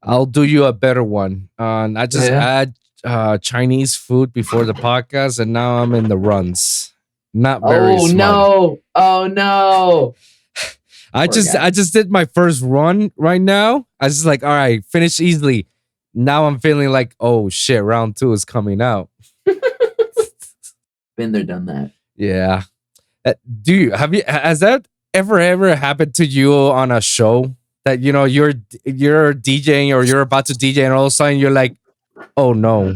I'll do you a better one. I just Yeah. add Chinese food before the podcast, and now I'm in the runs. Not very Oh smart. no! Oh no! I Poor guy. just did my first run right now. I was just like, all right, finish easily. Now I'm feeling like, oh shit, round 2 is coming out. Been there, done that. Yeah. Do you has that ever happened to you on a show that you're DJing or you're about to DJ and all of a sudden you're like, oh no.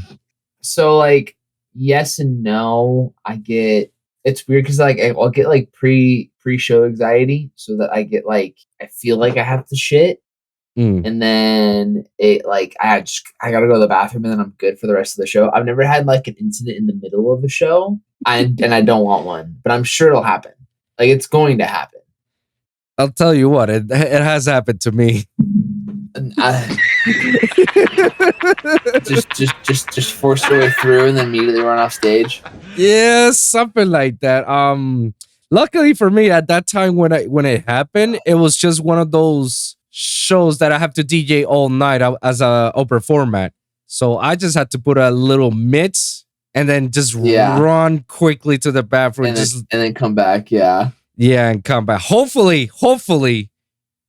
So like, yes and no. It's weird because like I'll get like pre-show anxiety, so that I get like I feel like I have to shit, Mm. and then it like I gotta go to the bathroom, and then I'm good for the rest of the show. I've never had like an incident in the middle of a show, and I don't want one, but I'm sure it'll happen. Like it's going to happen. I'll tell you what, it has happened to me. And just force your way through and then immediately run off stage. Yeah, something like that. Luckily for me, at that time when it happened, it was just one of those shows that I have to DJ all night as a open format. So I just had to put a little mix and then just run quickly to the bathroom, and then come back. Yeah, and come back. Hopefully,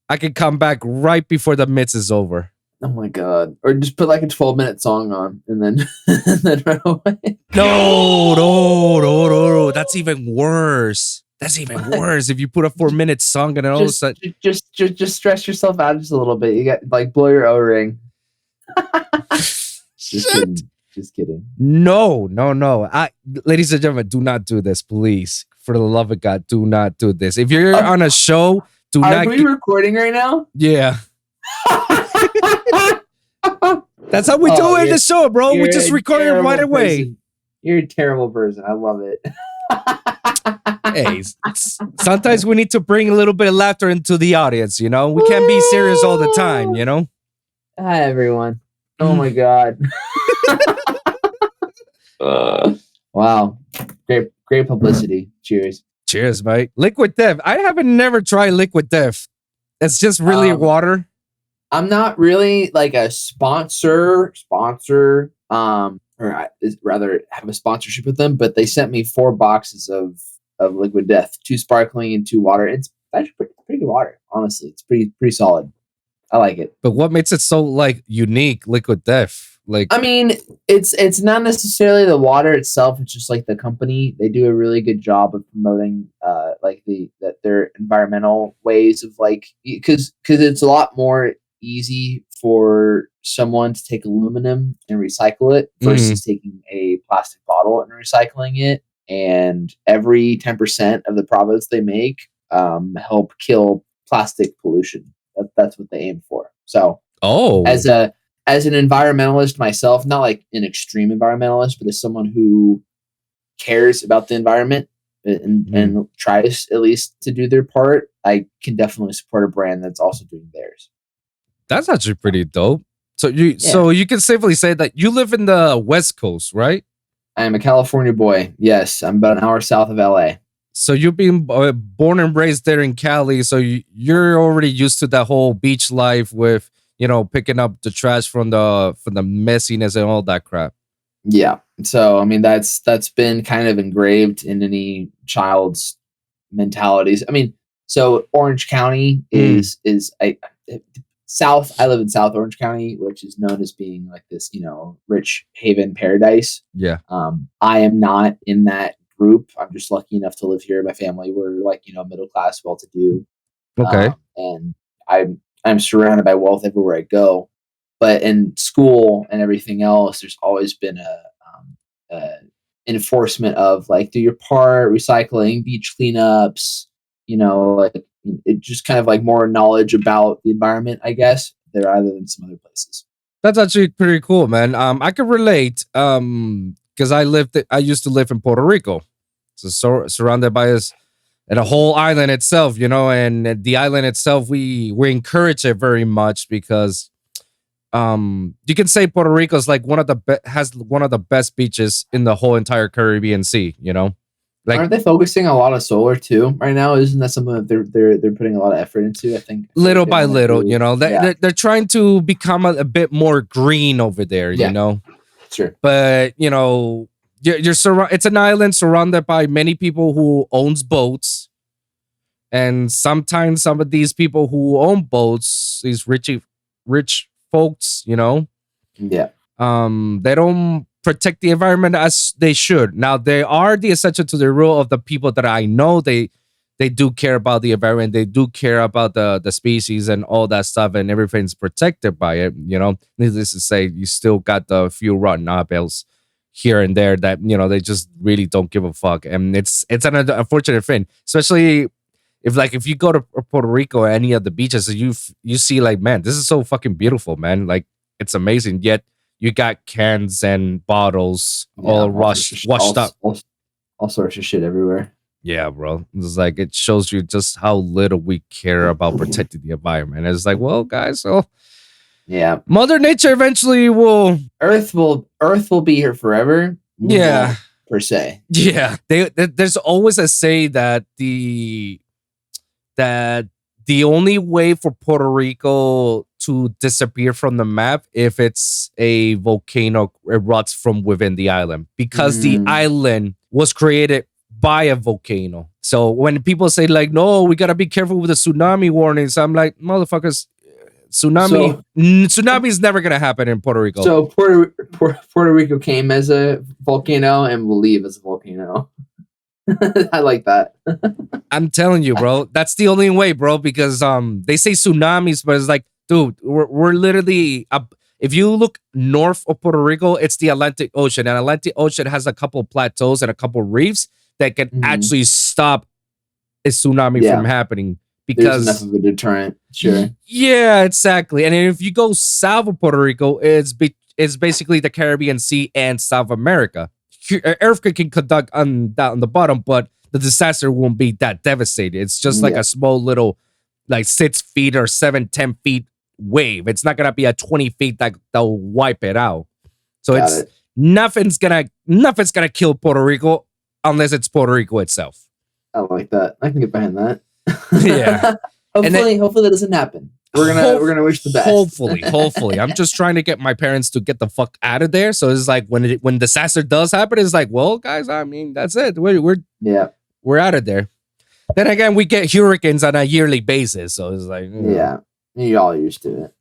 I can come back right before the mix is over. Oh my god! Or just put like a 12-minute song on and then and then run away. No. That's even worse. That's even worse. If you put a 4-minute song and then all of a sudden just stress yourself out just a little bit. You got like blow your O-ring. Just kidding. No. Ladies and gentlemen, do not do this, please. For the love of God, do not do this. If you're on a show, do not. Are we recording right now? Yeah. That's how we do it in the show, bro. We just record it right away. You're a terrible person. I love it. Hey, sometimes we need to bring a little bit of laughter into the audience, We can't be serious all the time, Hi, everyone. Oh, my God. Wow. Great publicity. Cheers. Cheers, mate. Liquid Death. I haven't never tried Liquid Death. It's just really water. I'm not really like a sponsor, or rather have a sponsorship with them, but they sent me 4 boxes of Liquid Death, 2 sparkling and 2 water. It's actually pretty good water, honestly. It's pretty solid. I like it. But what makes it so like unique, Liquid Death? Like, I mean, it's not necessarily the water itself. It's just like the company. They do a really good job of promoting like their environmental ways of like, because it's a lot more easy for someone to take aluminum and recycle it versus taking a plastic bottle and recycling it. And every 10% of the profits they make help kill plastic pollution. That's what they aim for. So, as an environmentalist myself, not like an extreme environmentalist, but as someone who cares about the environment and tries at least to do their part, I can definitely support a brand that's also doing theirs. That's actually pretty dope. So you can safely say that you live in the West Coast, right? I am a California boy. Yes, I'm about an hour south of LA. So you've been born and raised there in Cali, so you're already used to that whole beach life with picking up the trash from the messiness and all that crap. Yeah. So I mean that's been kind of engraved in any child's mentalities. I mean, so Orange County is South. I live in South Orange County, which is known as being like this, rich haven paradise. Yeah. I am not in that group. I'm just lucky enough to live here. My family, we're like, middle class, well to do. Okay. And I'm surrounded by wealth everywhere I go. But in school and everything else, there's always been a enforcement of like, do your part, recycling, beach cleanups, like it just kind of like more knowledge about the environment, I guess, there rather than some other places. That's actually pretty cool, man. I can relate because I used to live in Puerto Rico, so surrounded by us. And the whole island itself, and the island itself, we encourage it very much because you can say Puerto Rico is like has one of the best beaches in the whole entire Caribbean Sea, Like aren't they focusing a lot of solar too right now? Isn't that something that they're putting a lot of effort into? I think I feel little like they by want to little, do. Yeah, they're trying to become a bit more green over there, yeah, sure. But you're it's an island surrounded by many people who owns boats, and sometimes some of these people who own boats, these rich folks, Yeah, they don't protect the environment as they should. Now they are the essential to the rule of the people that I know. They do care about the environment. They do care about the species and all that stuff, and everything's protected by it. Needless to say, you still got the few rotten apples here and there that they just really don't give a fuck, and it's an unfortunate thing, especially if you go to Puerto Rico or any of the beaches, you see like, man, this is so fucking beautiful, man. Like, it's amazing. Yet you got cans and bottles yeah. all washed up. All sorts of shit everywhere. Yeah, bro. It's like it shows you just how little we care about protecting the environment. It's like, well, guys, so Yeah, Mother Nature eventually will. Earth will be here forever. We Yeah, won't, per se. yeah. There's always a say that the only way for Puerto Rico to disappear from the map if it's a volcano erupts from within the island, because the island was created by a volcano. So when people say like, no, we gotta be careful with the tsunami warnings, I'm like, motherfuckers, tsunami is never gonna happen in Puerto Rico. So Puerto Rico came as a volcano and will leave as a volcano. I like that. I'm telling you, bro, that's the only way, bro, because they say tsunamis, but it's like, dude, we're literally if you look north of Puerto Rico, it's the Atlantic Ocean, and Atlantic Ocean has a couple plateaus and a couple reefs that can actually stop a tsunami from happening, because there's enough of a deterrent. Sure. Yeah, exactly. And if you go south of Puerto Rico, it's basically the Caribbean Sea and South America. Earthquake can conduct down on the bottom, but the disaster won't be that devastating. It's just like a small little, like 6 feet or 10 feet wave. It's not gonna be a 20 feet that'll wipe it out. So nothing's gonna kill Puerto Rico unless it's Puerto Rico itself. I like that. I can get behind that. Yeah. hopefully that doesn't happen. We're gonna wish the best. Hopefully. I'm just trying to get my parents to get the fuck out of there. So it's like when disaster does happen, it's like, well, guys, I mean, that's it. We're out of there. Then again, we get hurricanes on a yearly basis, so it's like, you're all used to it.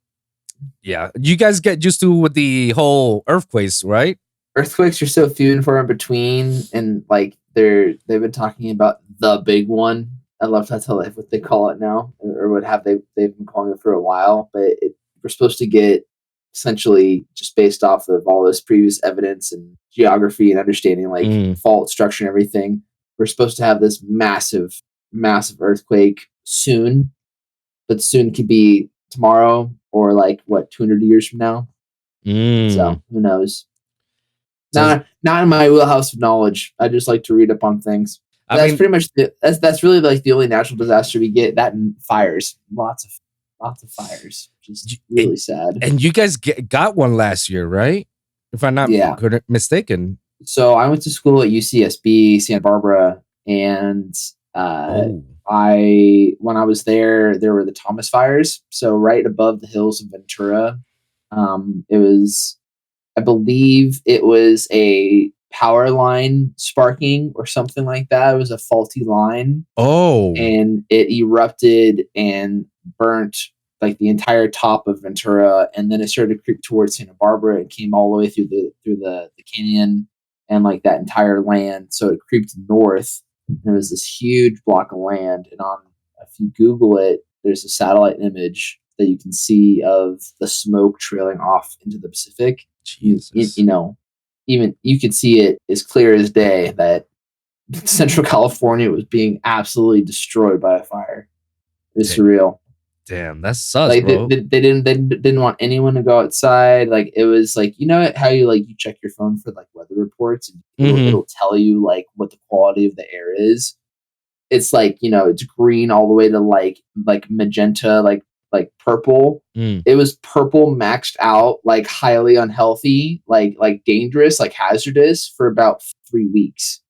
Yeah, you guys get used to with the whole earthquakes, right? Earthquakes are so few and far in between, and like they've been talking about the big one. I love that's what they call it now, or what they've been calling it for a while. But we're supposed to get, essentially, just based off of all this previous evidence and geography and understanding like fault structure and everything, we're supposed to have this massive earthquake soon. But soon could be tomorrow or like 200 years from now. So who knows? Not in my wheelhouse of knowledge. I just like to read up on things. That's pretty much that's really like the only natural disaster we get. That and fires, lots of fires, which is really sad. And you guys got one last year, right? If I'm not mistaken. So I went to school at UCSB Santa Barbara, and when I was there were the Thomas fires. So right above the hills of Ventura, I believe it was a power line sparking or something like that. It was a faulty line. Oh. And it erupted and burnt like the entire top of Ventura, and then it started to creep towards Santa Barbara and came all the way through the canyon and like that entire land. So it creeped north. And there was this huge block of land, and if you Google it, there's a satellite image that you can see of the smoke trailing off into the Pacific. Jesus. Even you could see it as clear as day that Central California was being absolutely destroyed by a fire. It's surreal. Damn, that sucks, like bro. they didn't want anyone to go outside. Like it was like, how you check your phone for like weather reports and it'll tell you like what the quality of the air is. It's like, it's green all the way to like magenta, like purple. It was purple maxed out, like highly unhealthy, like dangerous, like hazardous for about 3 weeks.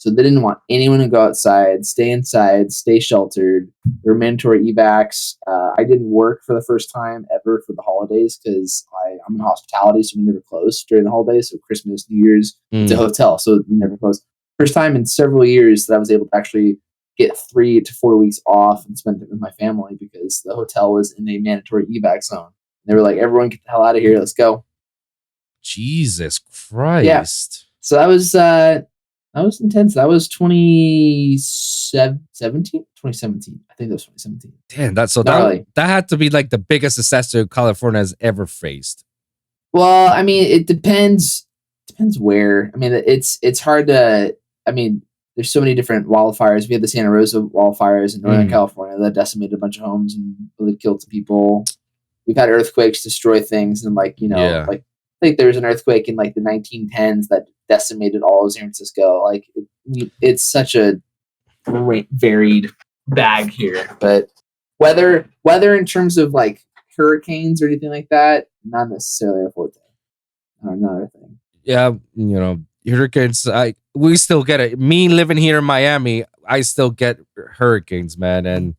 So they didn't want anyone to go outside, stay inside, stay sheltered. There were mandatory evacs. I didn't work for the first time ever for the holidays because I'm in hospitality, so we never closed during the holidays. So Christmas, New Year's, it's a hotel, so we never closed. First time in several years that I was able to actually get 3 to 4 weeks off and spend it with my family because the hotel was in a mandatory evac zone. They were like, everyone get the hell out of here. Let's go. Jesus Christ. Yeah. So that was intense. That was 2017. I think that was 2017. Damn, that had to be like the biggest disaster California has ever faced. Well, I mean, it depends where. I mean, it's hard to, I mean, there's so many different wildfires. We had the Santa Rosa wildfires in Northern California that decimated a bunch of homes and really killed some people. We've had earthquakes destroy things, and like I think there was an earthquake in like the 1910s that decimated all of San Francisco. Like it's such a varied bag here, but weather in terms of like hurricanes or anything like that, not necessarily a forte. Another thing. Yeah, hurricanes. We still get it. Me living here in Miami, I still get hurricanes, man. And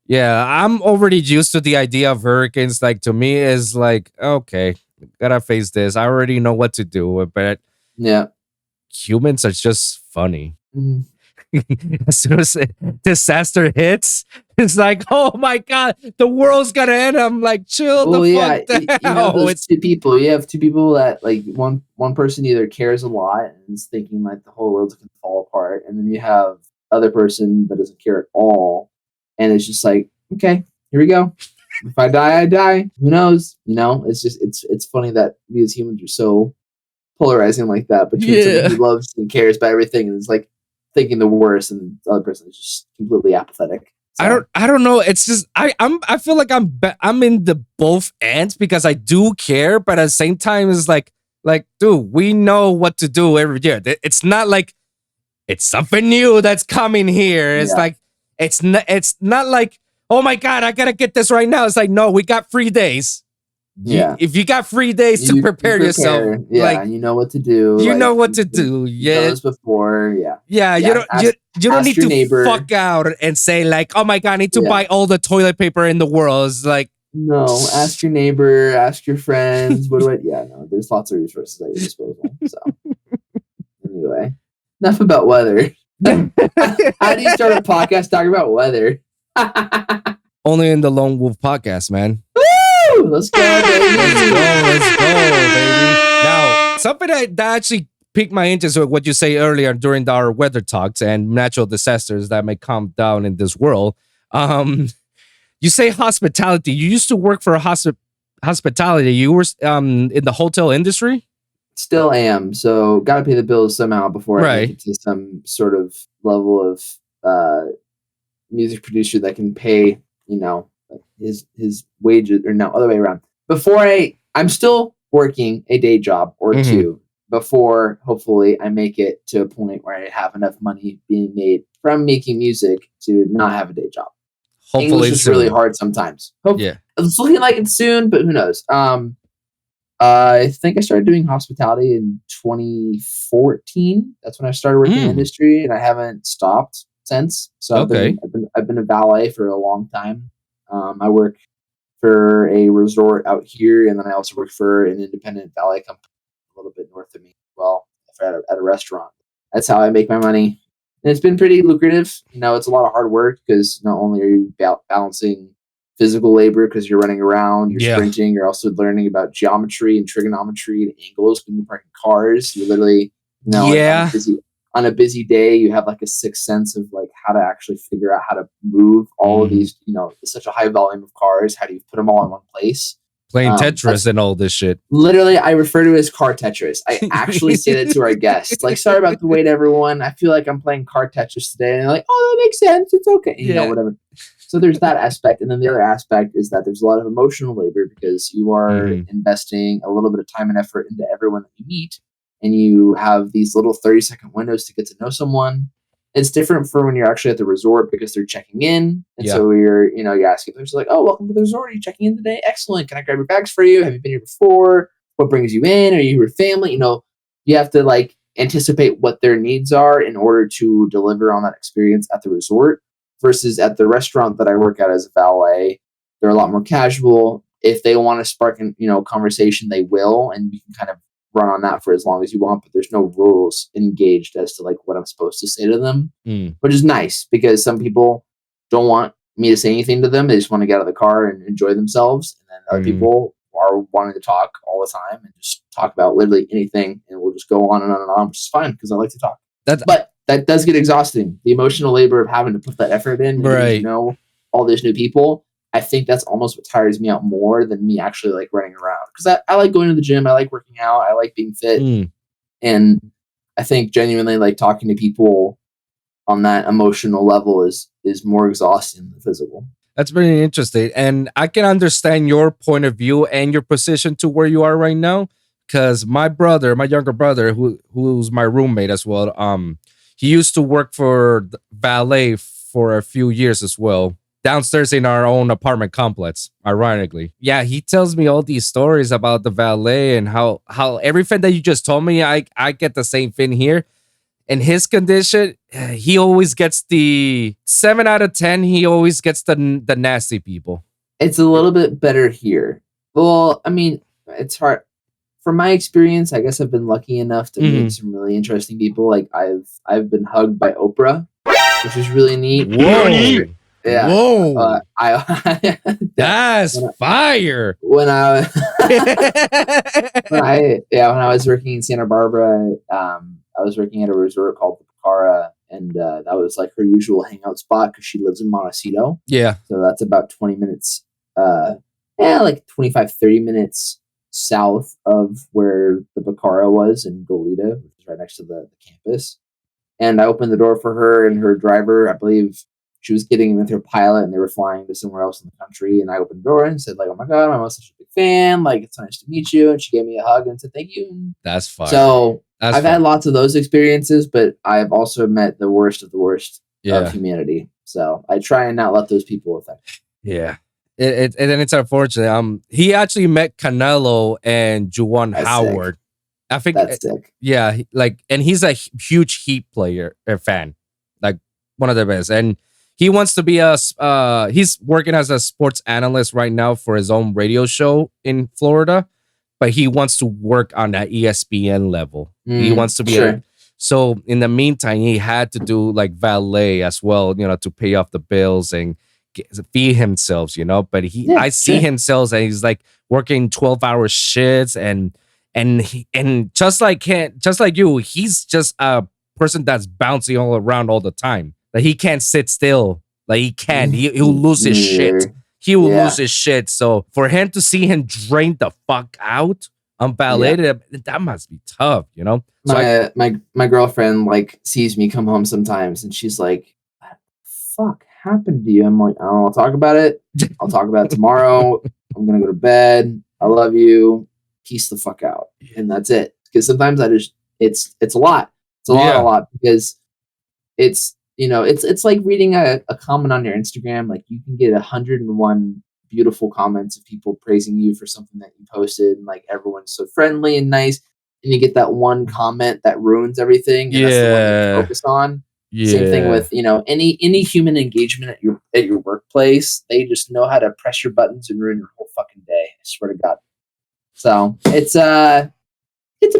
yeah, I'm already used to the idea of hurricanes. Like to me, is like okay, gotta face this. I already know what to do. But yeah, humans are just funny. Mm-hmm. As soon as disaster hits, it's like, oh my god, the world's gonna end. I'm like, chill the fuck down. It's two people. You have two people that like one person either cares a lot and is thinking like the whole world's gonna fall apart, and then you have other person that doesn't care at all, and it's just like, okay, here we go. If I die, I die. Who knows? It's just it's funny that we as humans are so polarizing like that between someone who loves and cares about everything and is like thinking the worst, and the other person is just completely apathetic. So. I don't know. It's just I feel like I'm in the both ends because I do care, but at the same time it's like dude, we know what to do every year. It's not like it's something new that's coming here. It's like it's not like, oh my god, I gotta get this right now. It's like, no, we got 3 days. Yeah. If you got 3 days to prepare yourself, like you know what to do. You know what to do. Yeah. Before, Yeah. You don't need to fuck out and say like, oh my god, I need to buy all the toilet paper in the world. It's like, no, ask your neighbor, ask your friends. There's lots of resources at your disposal. So anyway, enough about weather. How do you start a podcast talking about weather? Only in the Lone Wolf podcast, man. Let's go, baby. Let's go, baby. Now, something that actually piqued my interest with what you say earlier during our weather talks and natural disasters that may come down in this world. You say hospitality. You used to work for a hospitality. You were in the hotel industry? Still am. So got to pay the bills somehow before I make it to some sort of level of music producer that can pay, his wages, or no, other way around. I'm still working a day job or two before hopefully I make it to a point where I have enough money being made from making music to not have a day job. Hopefully it's really hard sometimes. It's looking like it's soon, but who knows? I think I started doing hospitality in 2014. That's when I started working in the industry, and I haven't stopped since. So I've been a valet for a long time. I work for a resort out here, and then I also work for an independent valet company a little bit north of me. Well, at a restaurant. That's how I make my money, and it's been pretty lucrative. It's a lot of hard work because not only are you balancing physical labor because you're running around, you're sprinting, you're also learning about geometry and trigonometry and angles when you're parking cars. You literally, on a busy day, you have like a sixth sense of like how to actually figure out how to move all of these, such a high volume of cars. How do you put them all in one place? Playing Tetris and all this shit. Literally, I refer to it as car Tetris. I actually say that to our guests. Like, sorry about the wait, everyone. I feel like I'm playing car Tetris today. And they're like, oh, that makes sense. It's okay. Whatever. So there's that aspect. And then the other aspect is that there's a lot of emotional labor because you are investing a little bit of time and effort into everyone that you meet. And you have these little 30-second windows to get to know someone. It's different for when you're actually at the resort because they're checking in. And so you ask if there's like, oh, welcome to the resort. Are you checking in today? Excellent. Can I grab your bags for you? Have you been here before? What brings you in? Are you here with family? You have to like anticipate what their needs are in order to deliver on that experience at the resort versus at the restaurant that I work at as a valet. They're a lot more casual. If they want to spark an, conversation, they will, and you can kind of run on that for as long as you want, but there's no rules engaged as to like what I'm supposed to say to them, which is nice because some people don't want me to say anything to them. They just want to get out of the car and enjoy themselves. And then other people are wanting to talk all the time and just talk about literally anything, and we'll just go on and on and on, which is fine because I like to talk. But that does get exhausting. The emotional labor of having to put that effort in, right? All these new people. I think that's almost what tires me out more than me actually like running around, because I like going to the gym. I like working out. I like being fit. And I think genuinely like talking to people on that emotional level is more exhausting than physical. That's very interesting. And I can understand your point of view and your position to where you are right now. Because my younger brother, who's my roommate as well, he used to work for valet for a few years as well, downstairs in our own apartment complex, ironically. Yeah, he tells me all these stories about the valet and how everything that you just told me, I get the same thing here. In his condition, he always gets the 7 out of 10. He always gets the nasty people. It's a little bit better here. Well, I mean, it's hard. From my experience, I guess I've been lucky enough to meet some really interesting people. Like I've been hugged by Oprah, which is really neat. Whoa. Yeah. Whoa. That's fire. When I was working in Santa Barbara, I was working at a resort called the Picara, and that was like her usual hangout spot because she lives in Montecito. Yeah. So that's about 20 minutes, like 25, 30 minutes south of where the Picara was in Goleta, which is right next to the campus. And I opened the door for her and her driver. I believe she was getting with her pilot and they were flying to somewhere else in the country. And I opened the door and said, like, oh my God, I'm such a big fan. Like, it's nice to meet you. And she gave me a hug and said, thank you. That's fine. So I've had lots of those experiences, but I've also met the worst of the worst of humanity. So I try and not let those people affect me. Yeah. And then it's unfortunate. He actually met Canelo and Juwan Howard. Sick. I think that's sick. Yeah, and he's a huge Heat player or fan, like one of the best. And he wants to be he's working as a sports analyst right now for his own radio show in Florida, but he wants to work on that ESPN level. He wants to be so in the meantime, he had to do like valet as well, to pay off the bills and feed himself, but I see himself and he's like working 12-hour shifts and just like you, he's just a person that's bouncing all around all the time. Like he can't sit still. Like he can't. He'll lose his shit. He will lose his shit. So for him to see him drain the fuck out on ballet, that must be tough, So my girlfriend like sees me come home sometimes and she's like, what the fuck happened to you? I'm like, I don't want to talk about it. I'll talk about it tomorrow. I'm gonna go to bed. I love you. Peace the fuck out. And that's it. Because sometimes it's a lot. It's a lot because it's like reading a comment on your Instagram. Like you can get 101 beautiful comments of people praising you for something that you posted, and like everyone's so friendly and nice, and you get that one comment that ruins everything. And that's the one you focus on. Same thing with any human engagement at your workplace. They just know how to press your buttons and ruin your whole fucking day. I swear to God. So it's a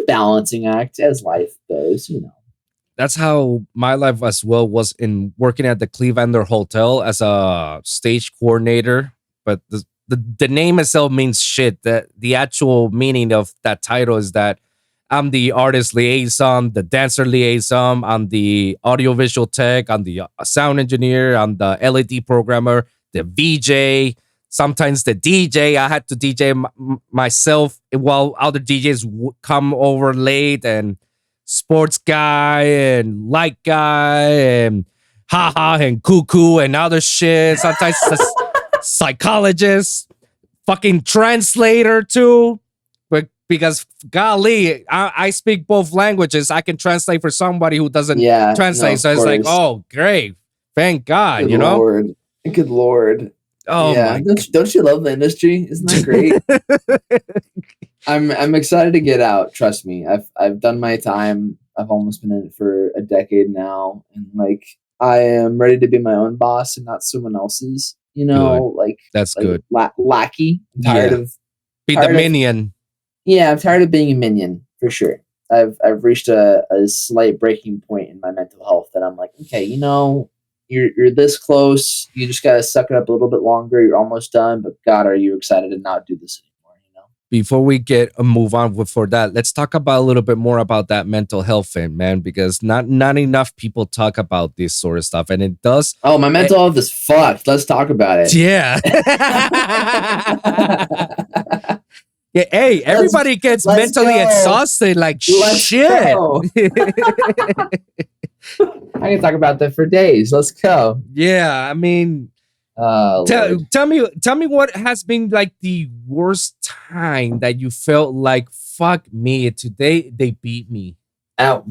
balancing act, as life goes. That's how my life as well was in working at the Clevelander Hotel as a stage coordinator. But the name itself means shit. That the actual meaning of that title is that I'm the artist liaison, the dancer liaison, I'm the audiovisual tech, I'm the sound engineer, I'm the LED programmer, the VJ, sometimes the DJ. I had to DJ myself while other DJs would come over late, and sports guy and light guy and haha and cuckoo and other shit. Sometimes psychologist, fucking translator too. Because golly, I speak both languages. I can translate for somebody who doesn't translate. No, so it's like, oh, great. Thank God, Good Lord. Good Lord. Oh my don't you love the industry? Isn't that great? I'm excited to get out. Trust me. I've done my time. I've almost been in it for a decade now, and like I am ready to be my own boss and not someone else's. Good. Like That's good. lackey. I'm Yeah. Be the tired of minion. yeah. I'm tired of being a minion for sure. I've reached a slight breaking point in my mental health that I'm like, okay, you're this close. You just gotta suck it up a little bit longer. You're almost done, but God, are you excited to not do this anymore? Before we get a move on for that, let's talk about a little bit more about that mental health thing, man, because not enough people talk about this sort of stuff, and it does. Oh, my mental health is fucked. Let's talk about it. Yeah. Yeah, hey, everybody gets let's mentally go. exhausted like Let's shit. go. I can talk about that for days. Let's go. Yeah, I mean, tell me what has been like the worst time that you felt like fuck me today they beat me At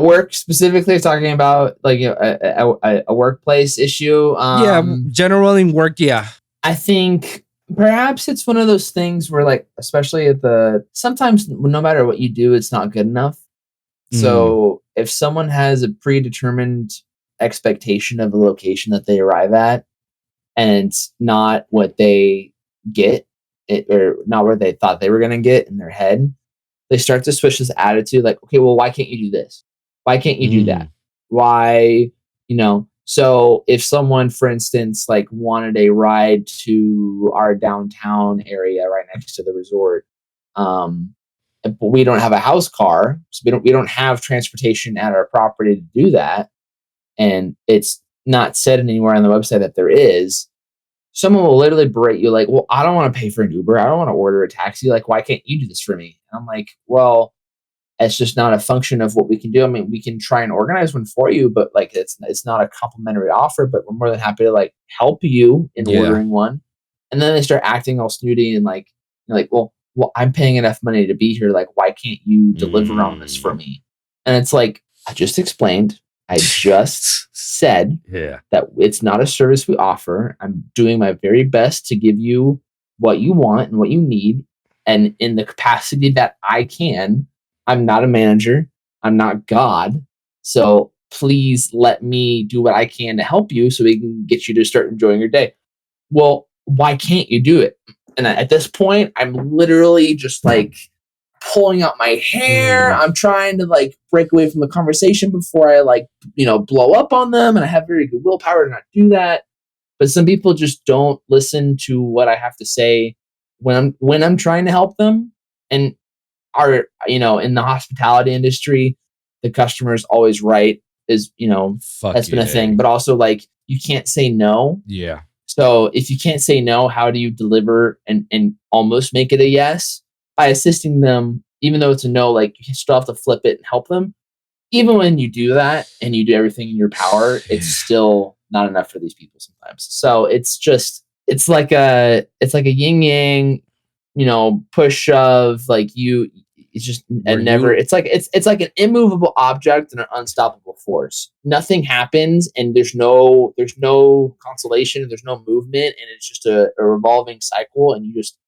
work specifically, talking about like a workplace issue. Yeah, general in work. Yeah, I think perhaps it's one of those things where, like, especially sometimes no matter what you do, it's not good enough. So if someone has a predetermined expectation of a location that they arrive at, and it's not what they get, or not what they thought they were going to get in their head, they start to switch this attitude like, okay, well, why can't you do this? Why can't you do that? Why, so if someone, for instance, like wanted a ride to our downtown area right next to the resort, but we don't have a house car, so we don't have transportation at our property to do that, and it's not said anywhere on the website that there is, someone will literally berate you like, well, I don't want to pay for an Uber. I don't want to order a taxi. Like, why can't you do this for me? And I'm like, well, it's just not a function of what we can do. I mean, we can try and organize one for you, but like, it's not a complimentary offer, but we're more than happy to like help you in ordering one. And then they start acting all snooty and like, well, I'm paying enough money to be here. Like, why can't you deliver on this for me? And it's like, I just explained. I just said that it's not a service we offer. I'm doing my very best to give you what you want and what you need. And in the capacity that I can, I'm not a manager. I'm not God. So please let me do what I can to help you so we can get you to start enjoying your day. Well, why can't you do it? And at this point, I'm literally just like pulling out my hair. I'm trying to like break away from the conversation before I like, blow up on them. And I have very good willpower to not do that. But some people just don't listen to what I have to say when I'm trying to help them. And in the hospitality industry, the customer is always right, is, that's been a thing. But also like, you can't say no. Yeah. So if you can't say no, how do you deliver and almost make it a yes? By assisting them, even though it's a no, like you still have to flip it and help them. Even when you do that and you do everything in your power, it's still not enough for these people sometimes. So it's like a yin yang, push shove, like it's just it's like an immovable object and an unstoppable force. Nothing happens and there's no consolation, there's no movement, and it's just a revolving cycle, and you just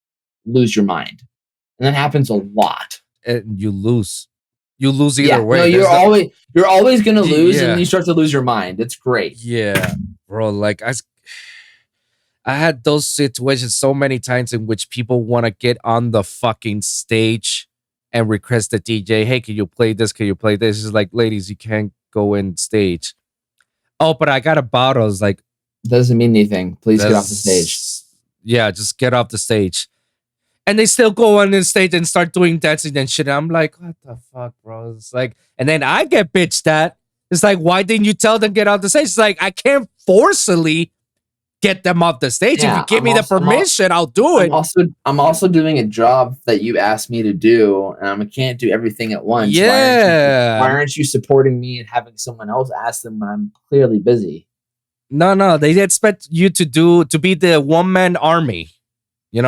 lose your mind. And that happens a lot. And you lose either way. No, you're always going to lose, and you start to lose your mind. It's great. Yeah, bro. Like I had those situations so many times in which people want to get on the fucking stage and request the DJ, hey, can you play this? Can you play this? It's like, ladies, you can't go in stage. Oh, but I got a bottle. It's like, doesn't mean anything. Please get off the stage. Yeah, just get off the stage. And they still go on the stage and start doing dancing and shit. I'm like, what the fuck, bro? It's like, and then I get bitched at. It's like, why didn't you tell them get off the stage? It's like, I can't forcibly get them off the stage. If you give me the permission, I'll do it. I'm also doing a job that you asked me to do, and I can't do everything at once. Yeah. Why aren't you supporting me and having someone else ask them when I'm clearly busy? No, they expect you to be the one-man army. You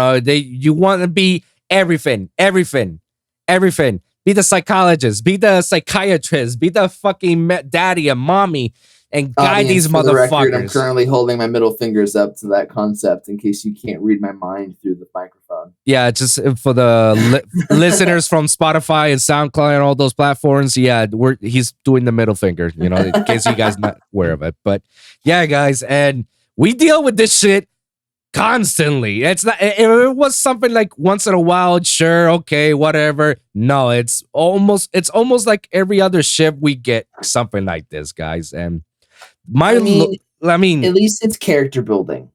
want to be everything. Be the psychologist, be the psychiatrist, be the fucking daddy and mommy. and guide Audience, these for the record, I'm motherfuckers. currently holding my middle fingers up to that concept in case you can't read my mind through the microphone. Yeah, just for the listeners from Spotify and SoundCloud and all those platforms. Yeah, he's doing the middle finger, you know, in case you guys not aware of it. But yeah, guys, and we deal with this shit constantly. It's not. If it was something like once in a while, sure, okay, whatever. No, it's almost like every other shift we get something like this, guys. And I mean, I mean, at least it's character building.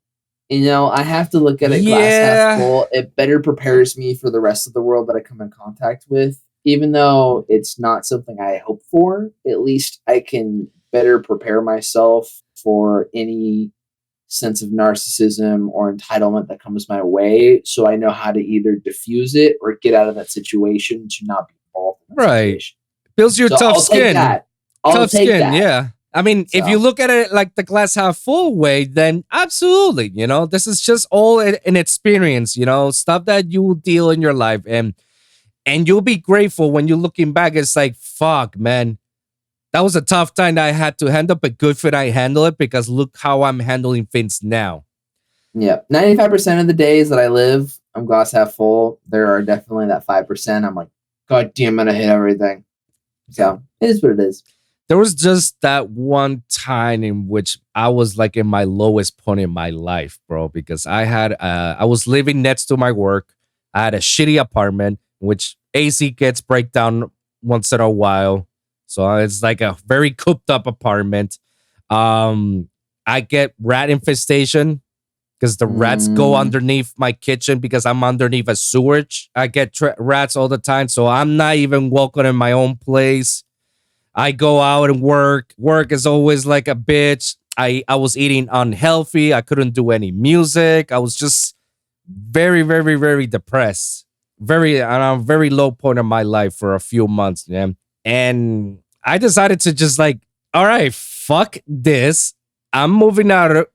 You know, I have to look at it glass half yeah, full. It better prepares me for the rest of the world that I come in contact with. Even though it's not something I hope for, at least I can better prepare myself for any sense of narcissism or entitlement that comes my way. So I know how to either diffuse it or get out of that situation to not be involved in that right. situation. Builds your So tough I'll take skin. that. I'll Tough take skin, that. yeah. I mean, if you So. look at it like the glass half full way, then absolutely, you know, this is just all an experience, you know, stuff that you will deal in your life, and you'll be grateful when you're looking back. It's like, fuck, man, that was a tough time that I had to handle, but good for I handle it because look how I'm handling things now. Yeah, 95% of the days that I live, I'm glass half full. There are definitely that 5%. I'm like, God damn it, I hit everything. So it is what it is. There was just that one time in which I was like in my lowest point in my life, bro, because I was living next to my work. I had a shitty apartment, which AC gets breakdown once in a while. So it's like a very cooped up apartment. I get rat infestation because the rats go underneath my kitchen because I'm underneath a sewage. I get rats all the time. So I'm not even welcome in my own place. I go out and work. Work is always like a bitch. I was eating unhealthy. I couldn't do any music. I was just very, very, very depressed. Very on a very low point in my life for a few months, man. And I decided to just like, all right, fuck this. I'm moving out.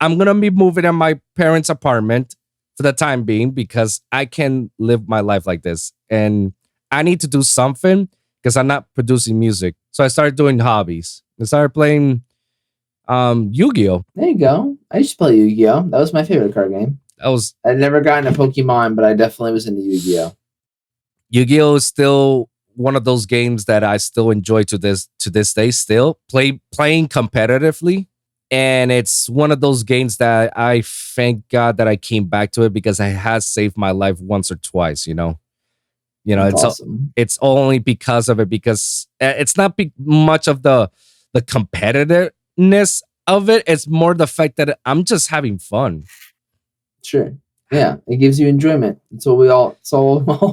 I'm gonna be moving in my parents' apartment for the time being because I can live my life like this. And I need to do something because I'm not producing music. So I started doing hobbies. I started playing Yu-Gi-Oh! There you go. I used to play Yu-Gi-Oh! That was my favorite card game. I'd never gotten a Pokemon, but I definitely was into Yu-Gi-Oh! Yu-Gi-Oh! Is still one of those games that I still enjoy to this day. Still playing competitively. And it's one of those games that I thank God that I came back to it because it has saved my life once or twice, you know. That's awesome. It's only because of it, because it's not much of the competitiveness of it. It's more the fact that I'm just having fun. Sure. Yeah, it gives you enjoyment. It's all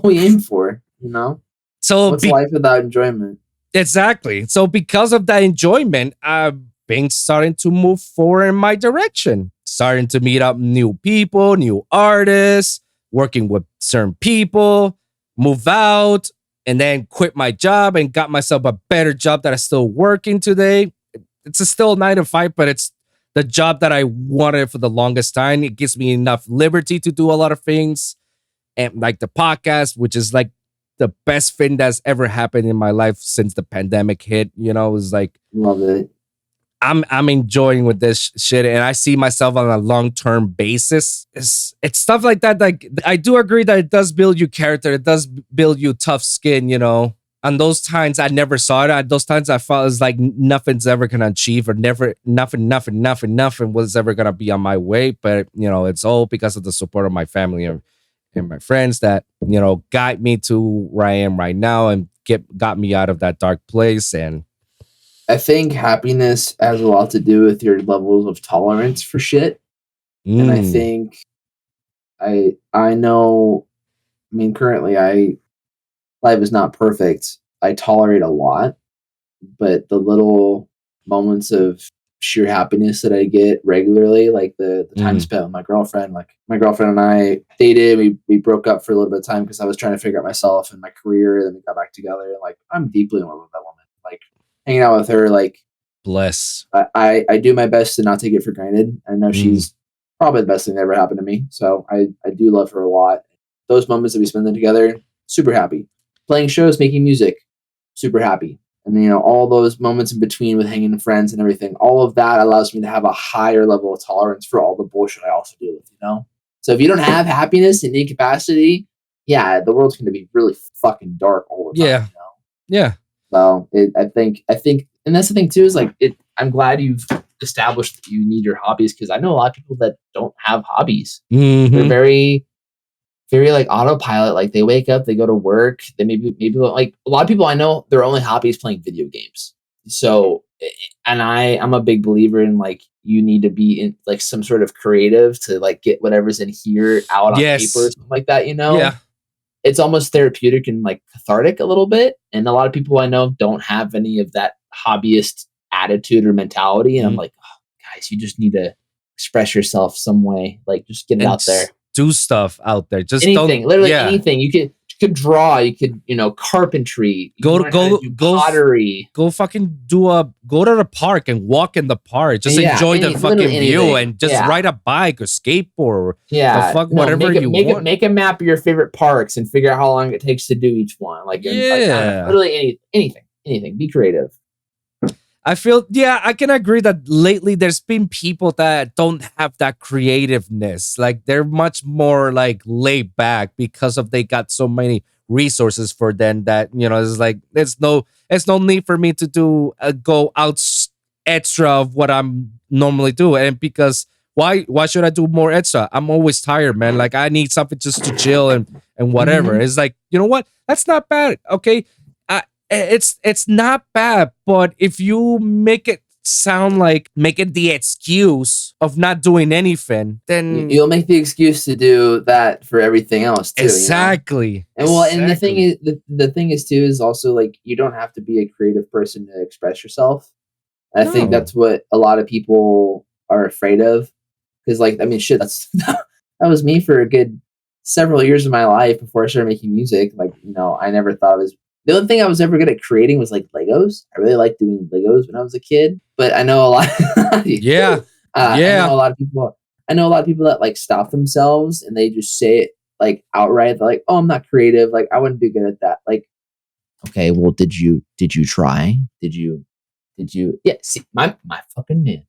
we aim for, you know? So what's life without enjoyment? Exactly. So because of that enjoyment, I've been starting to move forward in my direction, starting to meet up new people, new artists, working with certain people, move out, and then quit my job and got myself a better job that I'm still working today. It's still 9 to 5, but it's the job that I wanted for the longest time. It gives me enough liberty to do a lot of things, and like the podcast, which is like the best thing that's ever happened in my life since the pandemic hit. You know, it's like, love it. I'm enjoying with this shit, and I see myself on a long-term basis. It's stuff like that. Like, I do agree that it does build you character. It does build you tough skin, you know. And those times I never saw it. At those times I felt it was like nothing's ever gonna achieve, or nothing was ever gonna be on my way. But you know, it's all because of the support of my family and my friends that, you know, guide me to where I am right now and got me out of that dark place. And I think happiness has a lot to do with your levels of tolerance for shit. And I think I know, I mean, currently life is not perfect. I tolerate a lot, but the little moments of sheer happiness that I get regularly, like the time spent with my girlfriend, like my girlfriend and I dated, we broke up for a little bit of time because I was trying to figure out myself and my career. Then we got back together, and like, I'm deeply in love with that woman. Like, hanging out with her, like, bless. I do my best to not take it for granted. I know she's probably the best thing that ever happened to me. So I do love her a lot. Those moments that we spend them together, super happy. Playing shows, making music, super happy. and all those moments in between with hanging with friends and everything, all of that allows me to have a higher level of tolerance for all the bullshit I also deal with. So if you don't have happiness in any capacity, yeah, the world's going to be really fucking dark all the time. Yeah. So I think, and that's the thing too, is like I'm glad you've established that you need your hobbies, because I know a lot of people that don't have hobbies. They're very, very like autopilot. Like they wake up, they go to work, they maybe like a lot of people I know, their only hobby is playing video games. So, and I'm a big believer in like you need to be in like some sort of creative to like get whatever's in here out on paper or something like that. Yeah. It's almost therapeutic and like cathartic a little bit. And a lot of people I know don't have any of that hobbyist attitude or mentality. And I'm like, oh, guys, you just need to express yourself some way. Like just get it out there. Do stuff out there. Just anything, literally anything. You could draw, you could, carpentry, go pottery. Go fucking go to the park and walk in the park. Just enjoy the fucking view and just ride a bike or skateboard or whatever you want. Make a map of your favorite parks and figure out how long it takes to do each one. Literally anything. Be creative. I feel, I can agree that lately there's been people that don't have that creativeness. Like they're much more like laid back because of they got so many resources for them that, it's like, it's no need for me to do go out extra of what I'm normally do. And because why should I do more extra? I'm always tired, man. Like I need something just to chill and whatever. It's like, you know what? That's not bad. Okay. It's not bad, but if you make it sound like make it the excuse of not doing anything, then you'll make the excuse to do that for everything else too. Exactly. And and the thing is too is also like you don't have to be a creative person to express yourself. I think that's what a lot of people are afraid of, because like that's that was me for a good several years of my life before I started making music. Like I never thought it was. The only thing I was ever good at creating was like Legos. I really liked doing Legos when I was a kid, but I know a lot. I know a lot of people. I know a lot of people that like stop themselves and they just say it like outright. They're like, "Oh, I'm not creative. Like, I wouldn't be good at that." Like, okay, well, did you try? Did you? Yeah. See, my fucking man,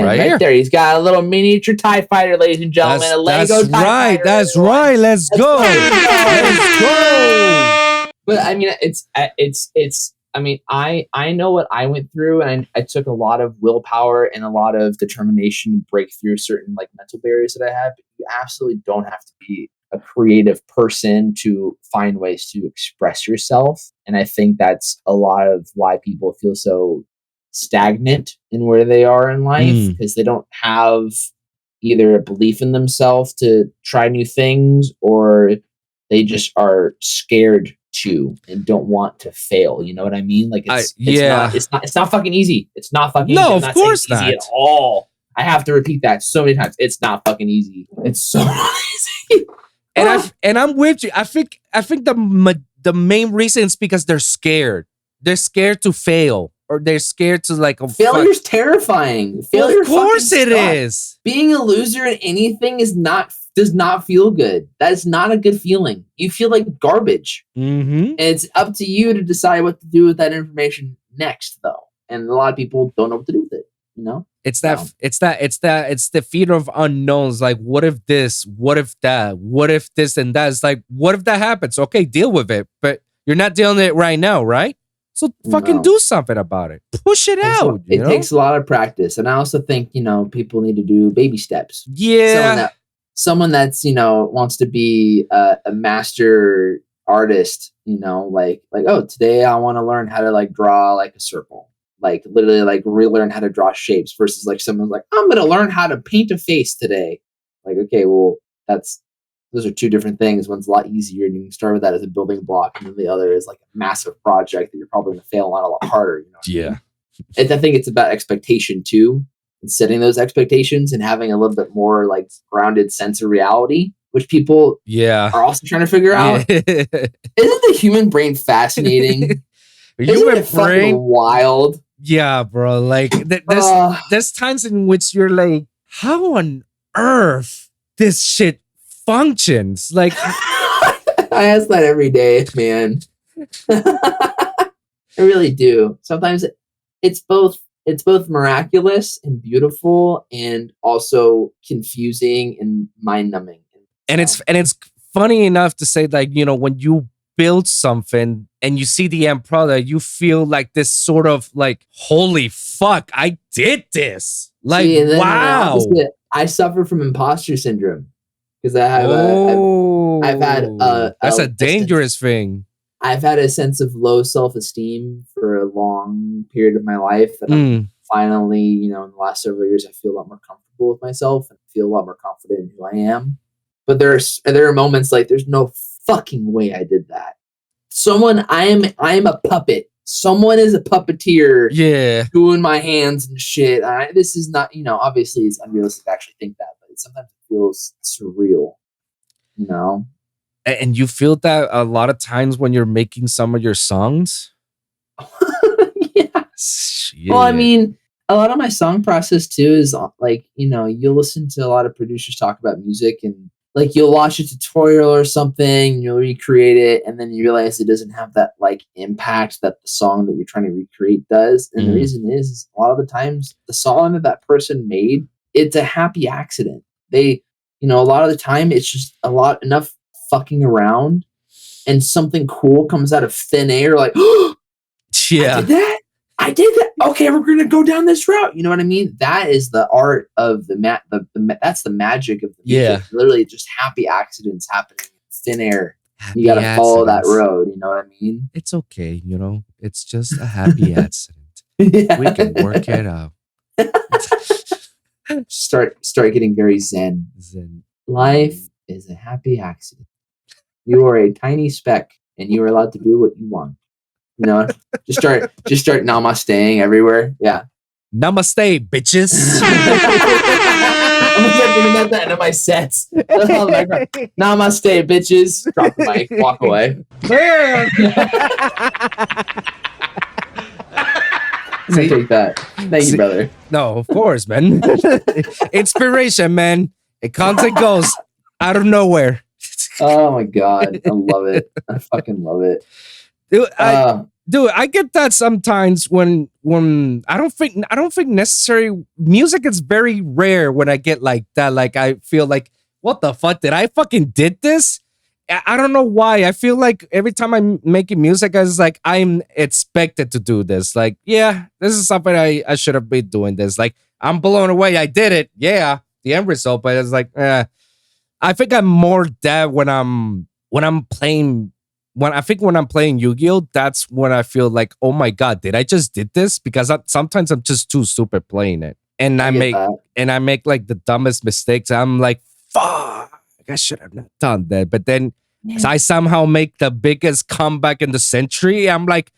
right there. He's got a little miniature TIE fighter, ladies and gentlemen. A Lego TIE fighter. That's right. Let's go. Let's go. But I mean, I know what I went through, and I took a lot of willpower and a lot of determination to break through certain like mental barriers that I had. But you absolutely don't have to be a creative person to find ways to express yourself. And I think that's a lot of why people feel so stagnant in where they are in life, because they don't have either a belief in themselves to try new things, or they just are scared to and don't want to fail. You know what I mean? Like it's not fucking easy. It's not fucking easy. No, of course not. Easy at all. I have to repeat that so many times. It's not fucking easy. It's so easy. And I'm with you. I think the main reason is because they're scared. They're scared to fail, or they're scared to like failure's terrifying. Failure, of course it is. Being a loser in anything does not feel good. That is not a good feeling. You feel like garbage. And it's up to you to decide what to do with that information next, though. And a lot of people don't know what to do with it. It's the fear of unknowns. Like, what if this? What if that? What if this and that? It's like, what if that happens? Okay, deal with it. But you're not dealing with it right now, right? So fucking do something about it. Push it out. So it takes a lot of practice. And I also think, people need to do baby steps. Yeah. Someone that's, wants to be a master artist, like, oh, today I want to learn how to like draw like a circle, like literally like relearn how to draw shapes, versus like someone's like, I'm going to learn how to paint a face today. Like, okay, well, those are two different things. One's a lot easier, and you can start with that as a building block, and then the other is like a massive project that you're probably going to fail on a lot harder. I think it's about expectation too, and setting those expectations and having a little bit more like grounded sense of reality, which people are also trying to figure out. Isn't the human brain fascinating? Isn't it fucking wild? Yeah, bro. Like there's times in which you're like, how on earth this shit functions? Like I ask that every day, man. I really do. Sometimes it's both. It's both miraculous and beautiful, and also confusing and mind numbing. And it's funny enough to say, like, when you build something and you see the end product, you feel like this sort of like, holy fuck, I did this. Like, See, and then on the wow. opposite, I suffer from imposter syndrome because I've had That's a dangerous thing. I've had a sense of low self-esteem for a long period of my life, and I'm finally, in the last several years, I feel a lot more comfortable with myself and feel a lot more confident in who I am. But there are moments like there's no fucking way I did that. I am a puppet. Someone is a puppeteer. Yeah. Doing my hands and shit. This is not, obviously it's unrealistic to actually think that, but sometimes it feels surreal. And you feel that a lot of times when you're making some of your songs? Yeah. Well, I mean, a lot of my song process too is like, you'll listen to a lot of producers talk about music, and like you'll watch a tutorial or something, you'll recreate it, and then you realize it doesn't have that like impact that the song that you're trying to recreate does. And the reason is a lot of the times the song that person made, it's a happy accident. They, a lot of the time it's just enough fucking around and something cool comes out of thin air, like, oh, yeah, I did that. Okay, we're gonna go down this route. You know what I mean? That is the art of that's the magic of the music. Yeah. Literally just happy accidents happening in thin air. Happy you gotta follow that road, you know what I mean? It's okay, it's just a happy accident. Yeah. We can work it out. Start getting very zen. Life is a happy accident. You are a tiny speck and you are allowed to do what you want. Just start namasteing everywhere. Yeah. Namaste, bitches. I'm gonna start doing that at the end of my sets. Namaste, bitches. Drop the mic, walk away. Take that. Thank you, brother. No, of course, man. Inspiration, man. It comes and goes out of nowhere. Oh my god, I love it. I fucking love it. Dude, I get that sometimes when I don't think necessary music is very rare when I get like that. Like I feel like, what the fuck, did I fucking did this? I don't know why. I feel like every time I'm making music, I was like, I'm expected to do this. Like, yeah, this is something I should have been doing this. Like, I'm blown away. I did it. Yeah, the end result. But it's like, I think I'm more that when I'm playing. When I'm playing Yu-Gi-Oh, that's when I feel like, oh my god, did I just did this? Because sometimes I'm just too stupid playing it, and I make like the dumbest mistakes. I'm like, fuck, I should have not done that. But then I somehow make the biggest comeback in the century. I'm like,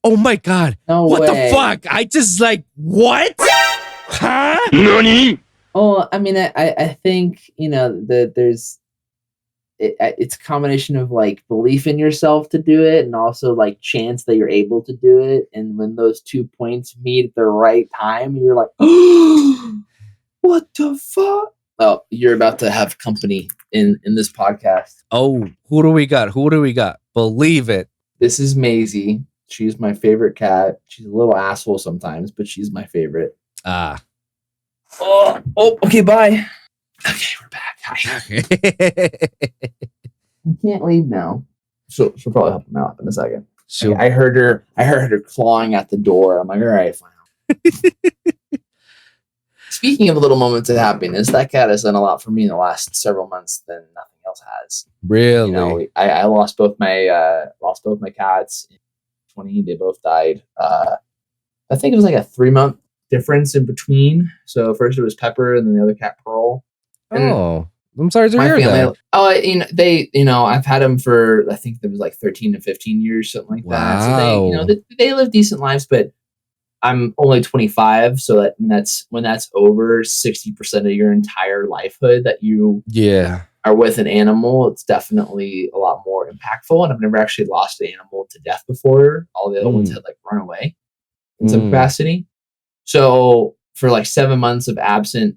oh my god, what the fuck? I just like, what? Huh? Nani? Oh, I mean, I think that there's. It's a combination of like belief in yourself to do it and also like chance that you're able to do it. And when those 2 points meet at the right time, you're like, oh, what the fuck? Oh, you're about to have company in this podcast. Oh, who do we got? Believe it. This is Maisie. She's my favorite cat. She's a little asshole sometimes, but she's my favorite. Ah. Oh, okay, bye. Okay, we're back. I can't leave now. She'll probably help him out in a second. I heard her clawing at the door. I'm like, all right, fine. Speaking of little moments of happiness, that cat has done a lot for me in the last several months than nothing else has. Really? I lost both my cats in 2020. They both died. I think it was like a 3-month difference in between. So first it was Pepper, and then the other cat, Pearl. And I'm sorry to hear that. Oh, I've had them for, I think there was like 13 to 15 years, something like that. So they live decent lives, but I'm only 25, so that when that's over 60% of your entire lifehood that you are with an animal, it's definitely a lot more impactful. And I've never actually lost an animal to death before. All the other ones had like run away in some capacity. So for like 7 months of absent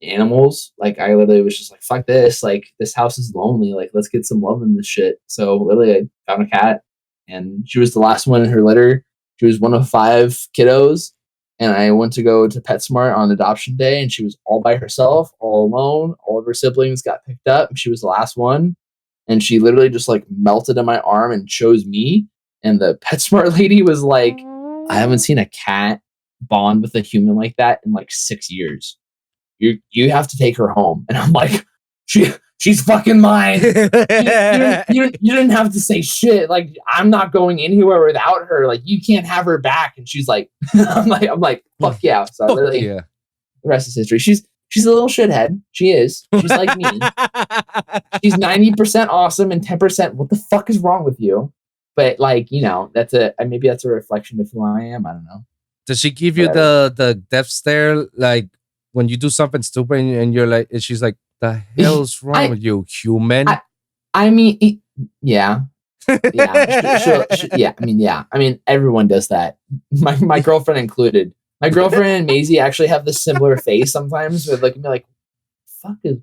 animals, like I literally was just like, fuck this, like this house is lonely, like let's get some love in this shit. So literally I found a cat, and she was the last one in her litter. She was one of 5 kiddos, and I went to go to PetSmart on adoption day, and she was all by herself, all alone. All of her siblings got picked up, and she was the last one. And she literally just like melted in my arm and chose me. And the PetSmart lady was like, I haven't seen a cat bond with a human like that in like 6 years. You have to take her home. And I'm like, she's fucking mine. You didn't have to say shit. Like, I'm not going anywhere without her. Like, you can't have her back. And she's like, I'm like, fuck yeah. So literally, the rest is history. She's a little shithead. She is. She's like me. She's 90% awesome and 10%. What the fuck is wrong with you? But like, you know, maybe that's a reflection of who I am. I don't know. Does she give you the death stare, like when you do something stupid and you're like, and she's like, the hell's wrong with you, human? I mean, yeah. Yeah. Yeah. I mean, everyone does that. My girlfriend included. My girlfriend and Maisie actually have this similar face sometimes. They look at me like, fuck is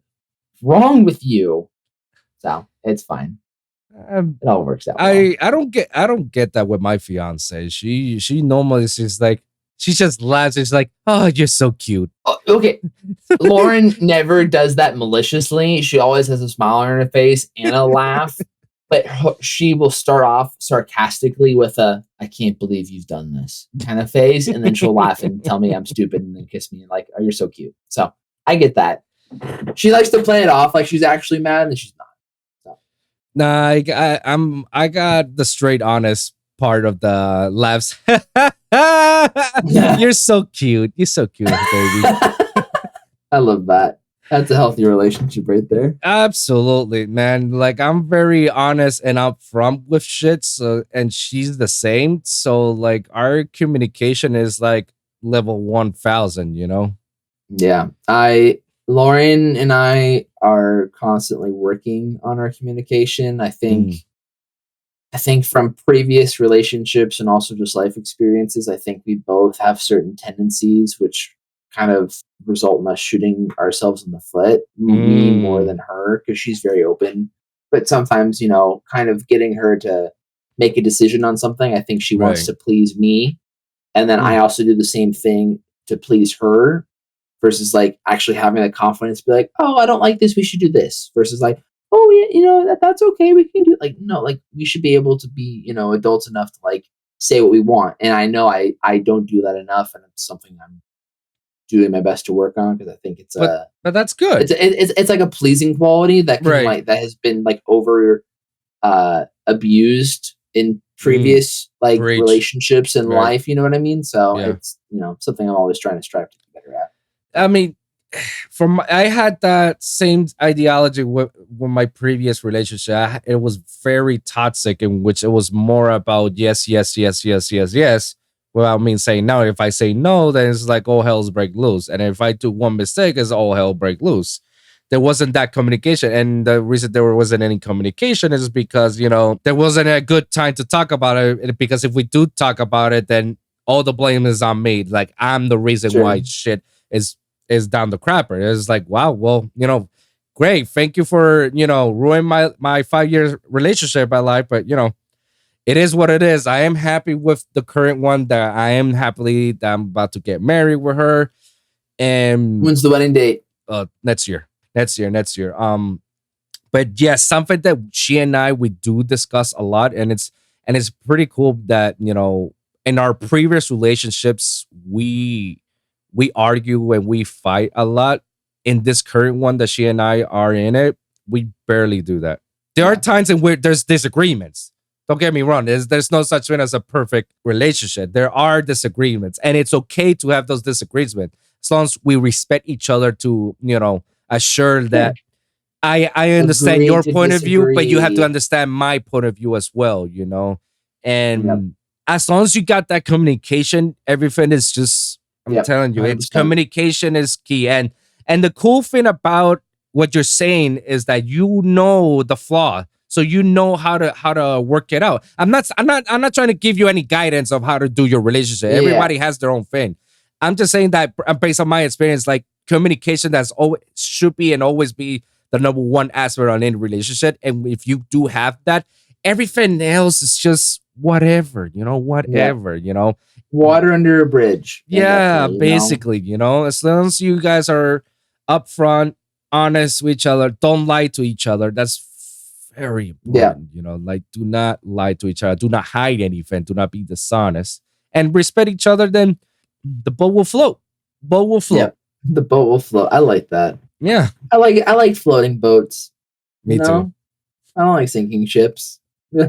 wrong with you? So it's fine. It all works out. I don't get that with my fiance. She normally is like, she just laughs. It's like, oh, you're so cute. Okay. Lauren never does that maliciously. She always has a smile on her face and a laugh. But she will start off sarcastically with a, I can't believe you've done this kind of face. And then she'll laugh and tell me I'm stupid and then kiss me and like, oh, you're so cute. So I get that. She likes to play it off like she's actually mad and she's not. So. Nah, I got the straight honest part of the laughs. You're so cute. You're so cute, baby. I love that. That's a healthy relationship right there. Absolutely, man. Like, I'm very honest and upfront with shit. So, and she's the same. So, like, our communication is like level 1,000. You know? Yeah, Lauren and I are constantly working on our communication. I think from previous relationships and also just life experiences, I think we both have certain tendencies which kind of result in us shooting ourselves in the foot, me more than her, because she's very open. But sometimes, you know, kind of getting her to make a decision on something, I think she wants to please me. And then I also do the same thing to please her, versus like actually having the confidence to be like, oh, I don't like this, we should do this. Versus like, oh yeah, you know, that's okay, we can do it. Like, no, like we should be able to be, you know, adults enough to like say what we want. And I know I don't do that enough, and it's something I'm doing my best to work on, because I think it's but that's good. It's like a pleasing quality that can like that has been like over abused in previous like relationships in life. You know what I mean? So it's, you know, something I'm always trying to strive to be better at. I mean, I had that same ideology with my previous relationship. It was very toxic, in which it was more about yes, without me saying no. If I say no, then it's like all hell's break loose. And if I do one mistake, it's all hell break loose. There wasn't that communication. And the reason there wasn't any communication is because, you know, there wasn't a good time to talk about it. Because if we do talk about it, then all the blame is on me. Like, I'm the reason why shit is down the crapper. It's like, wow, well, you know, great. Thank you for, you know, ruining my 5-year relationship I like. But, you know, it is what it is. I am happy with the current one. That I am happily that I'm about to get married with her. And when's the wedding date? Next year. But yes, something that she and I, we do discuss a lot, and it's pretty cool that, you know, in our previous relationships, we argue and we fight a lot. In this current one that she and I are in it, we barely do that. There are times in where there's disagreements. Don't get me wrong. There's no such thing as a perfect relationship. There are disagreements, and it's okay to have those disagreements as long as we respect each other to, you know, assure that I understand your point of view, but you have to understand my point of view as well, you know? And as long as you got that communication, everything is just, I'm telling you, 100%. It's communication is key. And the cool thing about what you're saying is that you know the flaw. So you know how to work it out. I'm not trying to give you any guidance of how to do your relationship. Yeah. Everybody has their own thing. I'm just saying that based on my experience, like communication should be and always be the number one aspect on any relationship. And if you do have that, everything else is just whatever, Yeah. whatever. Water under a bridge. End up Yeah, here, basically, as long as you guys are upfront, honest with each other, don't lie to each other. That's very Yeah. important, like do not lie to each other, do not hide anything, do not be dishonest, and respect each other, then the boat will float. Boat will Yeah. float. The boat will float. I like that. Yeah, I like floating boats. me too. I don't like sinking ships. I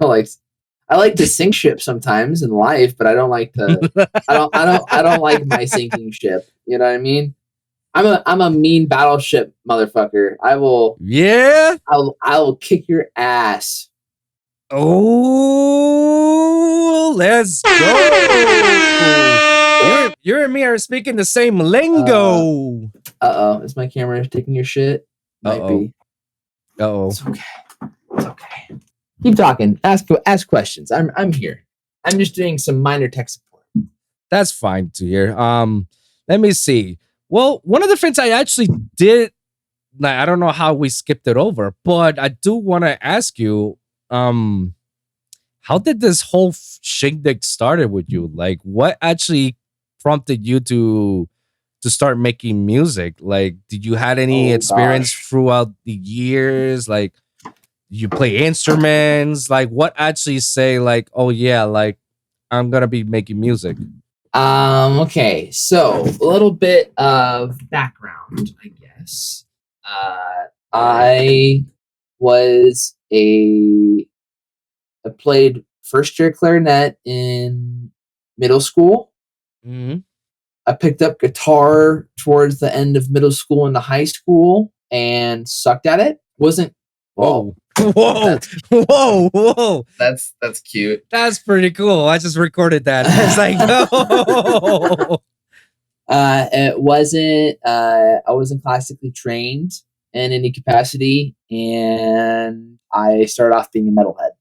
like to sink ships sometimes in life, but I don't like to. I don't like my sinking ship. You know what I mean? I'm a mean battleship motherfucker. Yeah. I will kick your ass. Oh, let's go. You and me are speaking the same lingo. Is my camera taking your shit? Might Uh-oh. be. Uh-oh. It's okay. It's okay. Keep talking. Ask questions. I'm here. I'm just doing some minor tech support. That's fine to hear. Let me see. Well, one of the things I actually did, like, I don't know how we skipped it over, but I do want to ask you, how did this whole shindig started with you? Like, what actually prompted you to start making music? Like, did you had any experience throughout the years? Like, you play instruments? Like, what actually say like, oh yeah, like I'm gonna be making music? Okay, so a little bit of background, I guess. I was I played first year clarinet in middle school. Mm-hmm. I picked up guitar towards the end of middle school into high school and sucked at it. Wasn't Whoa. Whoa. Whoa. That's cute. That's pretty cool. I just recorded that. It's like, oh. It wasn't. I wasn't classically trained in any capacity, and I started off being a metalhead.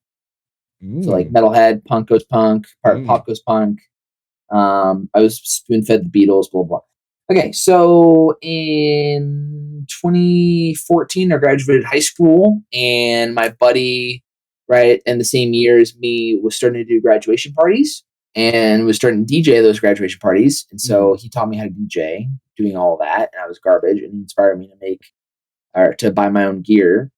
So like metalhead, punk goes punk, pop goes punk. I was spoon fed the Beatles, blah blah. Okay, so in 2014, I graduated high school, and my buddy, right in the same year as me, was starting to do graduation parties and was starting to DJ those graduation parties. And so he taught me how to DJ, doing all that, and I was garbage, and he inspired me to make or to buy my own gear.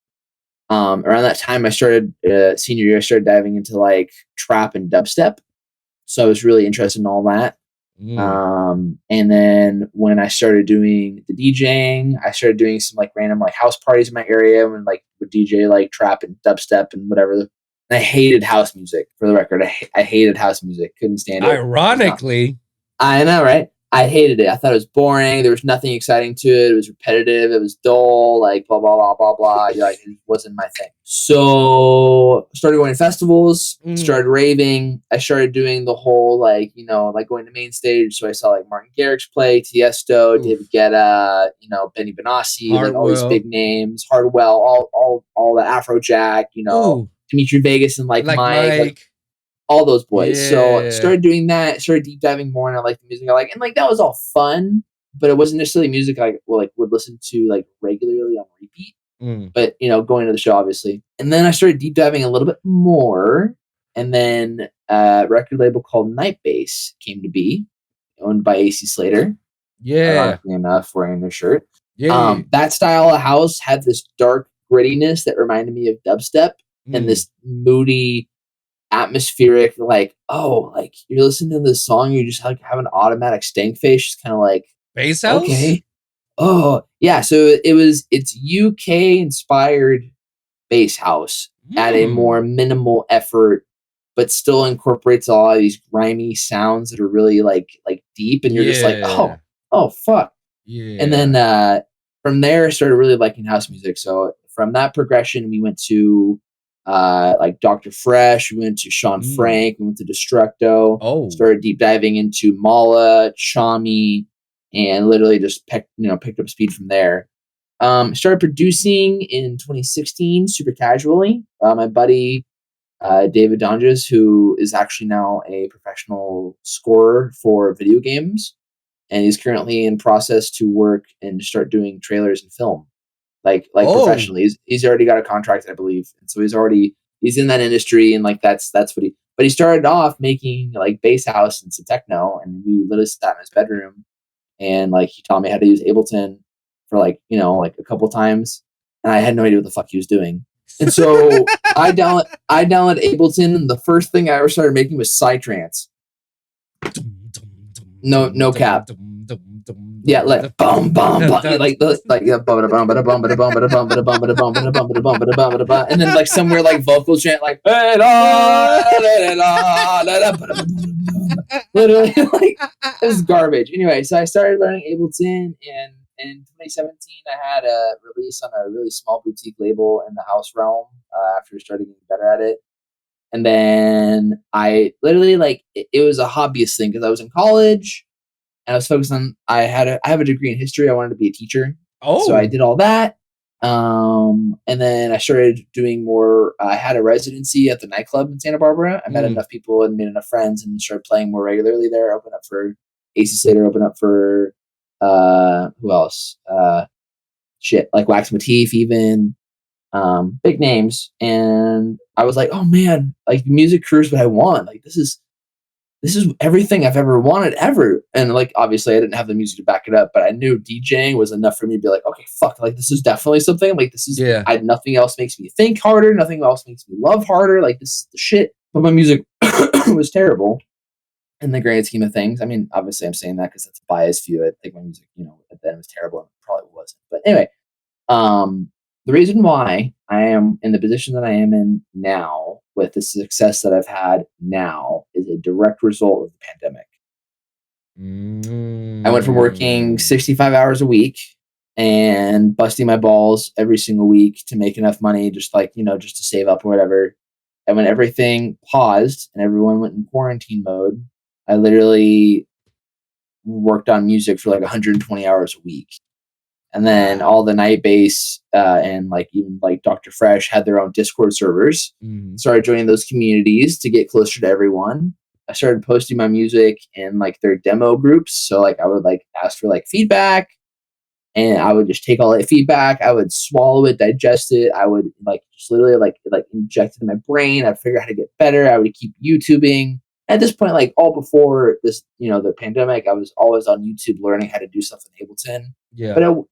Around that time, I started senior year. I started diving into like trap and dubstep, so I was really interested in all that. And then when I started doing the DJing, I started doing some like random like house parties in my area when like would DJ like trap and dubstep and whatever. And I hated house music, for the record. I hated house music. Couldn't stand it. Ironically. I know, right? I hated it. I thought it was boring. There was nothing exciting to it. It was repetitive. It was dull. Like blah blah blah blah blah. Like it wasn't my thing. So started going to festivals. Started raving. I started doing the whole like like going to main stage. So I saw like Martin Garrix play, Tiesto, David Guetta, Benny Benassi, like all these big names, Hardwell, all the Afrojack, Dimitri Vegas and like Mike. Like, all those boys. Yeah. So started doing that, started deep diving more, and I like the music I like. And like that was all fun, but it wasn't necessarily music I would listen to like regularly on repeat. But going to the show obviously. And then I started deep diving a little bit more. And then a record label called Night Bass came to be, owned by AC Slater. Yeah. Ironically enough, wearing their shirt. Yeah. That style of house had this dark grittiness that reminded me of dubstep and this moody, atmospheric, like you're listening to this song, you just like have an automatic stank face, just kind of like bass house. Okay, oh yeah, so it's UK inspired bass house at a more minimal effort, but still incorporates a lot of these grimy sounds that are really like deep, and you're just like oh fuck. Yeah. And then from there I started really liking house music. So from that progression we went to like Dr. Fresh, we went to Sean Frank, we went to Destructo, started deep diving into Mala, Chami, and literally just picked up speed from there. Started producing in 2016, super casually. My buddy David Donges, who is actually now a professional scorer for video games, and he's currently in process to work and start doing trailers and film. Like professionally, he's already got a contract, I believe, and so he's already he's in that industry, and like that's what he. But he started off making like bass house and some techno, and we literally sat in his bedroom, and like he taught me how to use Ableton for like like a couple times, and I had no idea what the fuck he was doing. And so I downloaded Ableton, and the first thing I ever started making was psytrance. No cap. Yeah, like bum bum bum, like bum bum bum bum bum bum bum bum bum bum bum bum, and then like somewhere like vocal chant like literally like this is garbage. Anyway, so I started learning Ableton, and in 2017 I had a release on a really small boutique label in the house realm after starting getting better at it. And then I literally like it was a hobbyist thing because I was in college. And I was focused on. I have a degree in history. I wanted to be a teacher. So I did all that. And then I started doing more. I had a residency at the nightclub in Santa Barbara. I met enough people and made enough friends and started playing more regularly there. Opened up for AC Slater. Opened up for who else? Like Wax Motif, even big names. And I was like, oh man, like music career is what I want. Like this is everything I've ever wanted ever. And like, obviously I didn't have the music to back it up, but I knew DJing was enough for me to be like, okay, fuck, like this is definitely something. Like this is, nothing else makes me think harder. Nothing else makes me love harder. Like this is the shit. But my music was terrible in the grand scheme of things. I mean, obviously I'm saying that because that's a biased view. I think my music, at the end was terrible, and it probably wasn't. But anyway, the reason why I am in the position that I am in now with the success that I've had now is a direct result of the pandemic. I went from working 65 hours a week and busting my balls every single week to make enough money, just to save up or whatever. And when everything paused and everyone went in quarantine mode, I literally worked on music for like 120 hours a week. And then all the night bass and like even like Dr. Fresh had their own Discord servers. Started joining those communities to get closer to everyone. I started posting my music in like their demo groups. So like I would like ask for like feedback, and I would just take all that feedback. I would swallow it, digest it. I would like just literally like inject it in my brain. I'd figure out how to get better. I would keep YouTubing. At this point, like all before this, the pandemic, I was always on YouTube learning how to do stuff in Ableton. Yeah. But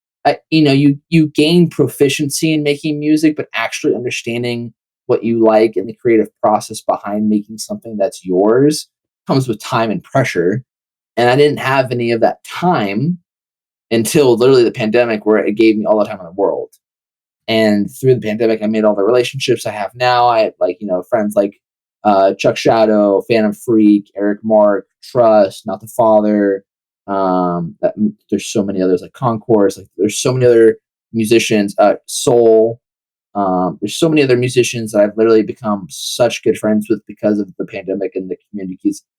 you gain proficiency in making music, but actually understanding what you like and the creative process behind making something that's yours comes with time and pressure. And I didn't have any of that time until literally the pandemic, where it gave me all the time in the world. And through the pandemic, I made all the relationships I have now. I had friends like Chuck Shadow, Phantom Freak, Eric Mark, Trust, Not the Father. There's so many others like Concourse. Like there's so many other musicians. Soul. There's so many other musicians that I've literally become such good friends with because of the pandemic and the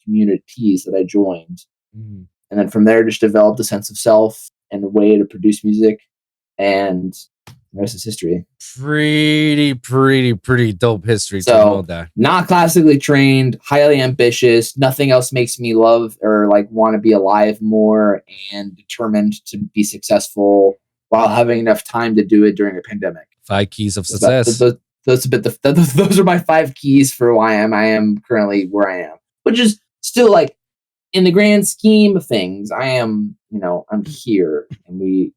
communities that I joined. And then from there, just developed a sense of self and a way to produce music, and the rest is history. Pretty dope history to know that. Not classically trained, highly ambitious. Nothing else makes me love or like want to be alive more, and determined to be successful while having enough time to do it during a pandemic. 5 keys of success. Those are my 5 keys for why I am currently where I am, which is still like in the grand scheme of things. I am, I'm here, and we.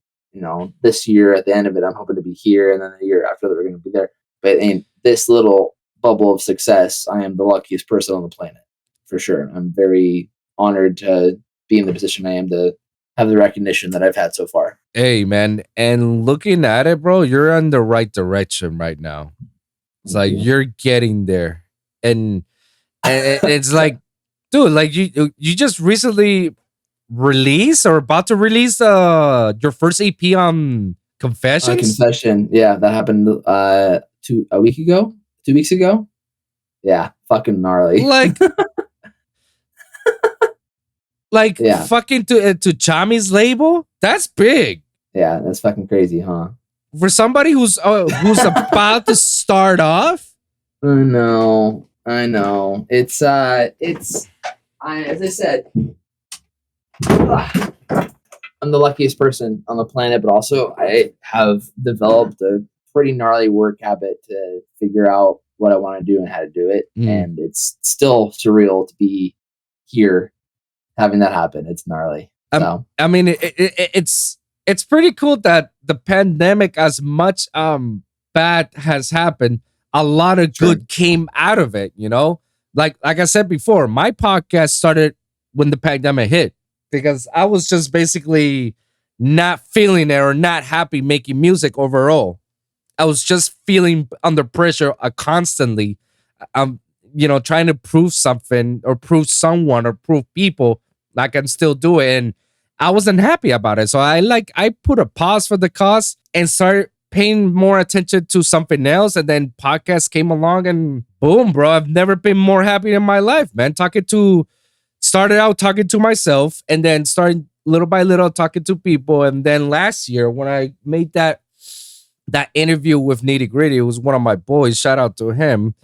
This year at the end of it, I'm hoping to be here, and then the year after that, we're going to be there. But in this little bubble of success, I am the luckiest person on the planet, for sure. I'm very honored to be in the position I am, to have the recognition that I've had so far. Hey, man, and looking at it, bro, you're in the right direction right now. It's like you're getting there, and it's like, dude, like you just recently release or about to release your first EP on Confessions? Confession. Yeah, that happened 2 weeks ago. Yeah, fucking gnarly. Fucking to Chami's label? That's big. Yeah, that's fucking crazy, huh? For somebody who's about to start off? I know. It's as I said, I'm the luckiest person on the planet, but also I have developed a pretty gnarly work habit to figure out what I want to do and how to do it. Mm. And it's still surreal to be here having that happen. It's gnarly. So I mean, it's pretty cool that the pandemic, as much bad has happened, a lot of Sure. good came out of it. You know, like I said before, my podcast started when the pandemic hit because I was just basically not feeling it or not happy making music overall. I was just feeling under pressure constantly. Um, trying to prove something or prove someone or prove people I can still do it. And I wasn't happy about it. So I put a pause for the cause and started paying more attention to something else. And then podcast came along and boom, bro. I've never been more happy in my life, man. Started out talking to myself and then started little by little talking to people. And then last year when I made that interview with Nitty Gritty, it was one of my boys. Shout out to him.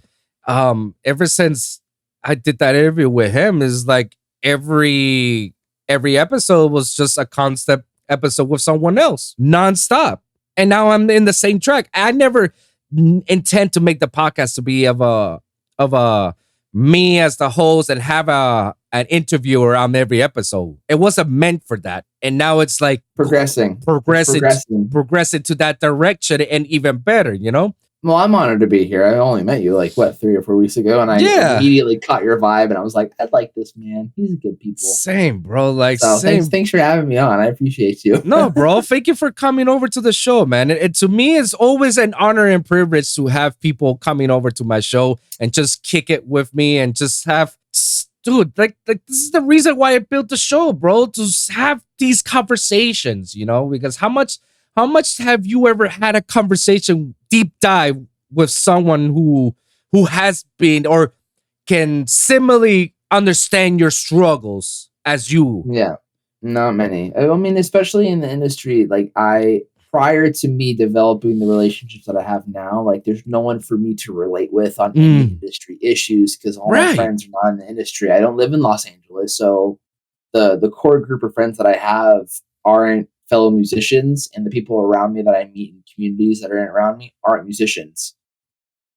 Ever since I did that interview with him, is like every episode was just a concept episode with someone else, nonstop. And now I'm in the same track. I never intend to make the podcast to be of a me as the host and have an interviewer on every episode. It wasn't meant for that. And now it's like progressing to that direction and even better, you know? Well, I'm honored to be here. I only met you like 3 or 4 weeks ago, and I immediately caught your vibe, and I was like, I like this man. He's a good people. Same, bro. Like, so same. Thanks for having me on. I appreciate you. No, bro. Thank you for coming over to the show, man. It to me is always an honor and privilege to have people coming over to my show and just kick it with me and just have, dude, like this is the reason why I built the show, bro. To have these conversations, you know, because how much have you ever had a conversation, deep dive with someone who has been or can similarly understand your struggles as you? Yeah, not many. I mean, especially in the industry, like prior to me developing the relationships that I have now, like there's no one for me to relate with on any industry issues because all my friends are not in the industry. I don't live in Los Angeles, so the core group of friends that I have aren't fellow musicians, and the people around me that I meet in communities that are around me aren't musicians.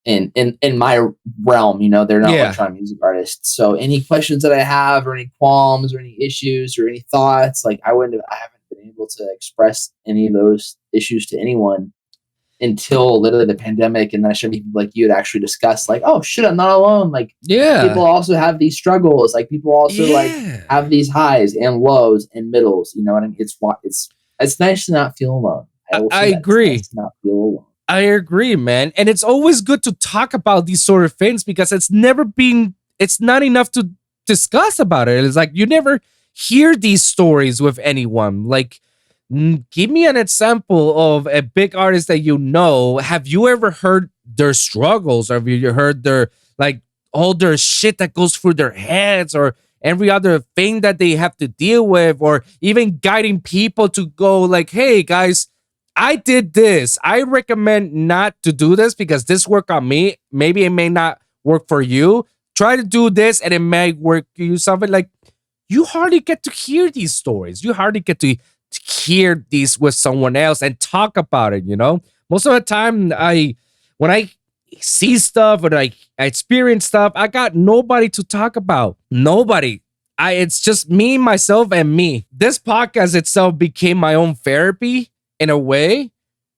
In my realm, you know, they're not electronic music artists. So any questions that I have or any qualms or any issues or any thoughts, like I haven't been able to express any of those issues to anyone until literally the pandemic. And then I started meeting people like you to actually discuss like, oh shit, I'm not alone. Like people also have these struggles. Like people also like have these highs and lows and middles. You know what I mean? It's nice to not feel alone. I agree. It's nice to not feel alone. I agree, man. And it's always good to talk about these sort of things because it's not enough to discuss about it. It's like you never hear these stories with anyone. Like, give me an example of a big artist that you know. Have you ever heard their struggles? Or have you heard their, like, all their shit that goes through their heads or every other thing that they have to deal with, or even guiding people to go like, hey, guys, I did this. I recommend not to do this because this worked on me. Maybe it may not work for you. Try to do this and it may work for you. Something like you hardly get to hear these stories. You hardly get to hear these with someone else and talk about it, you know? Most of the time, when I see stuff or I experience stuff, I got nobody to talk about. Nobody. It's just me, myself, and me. This podcast itself became my own therapy in a way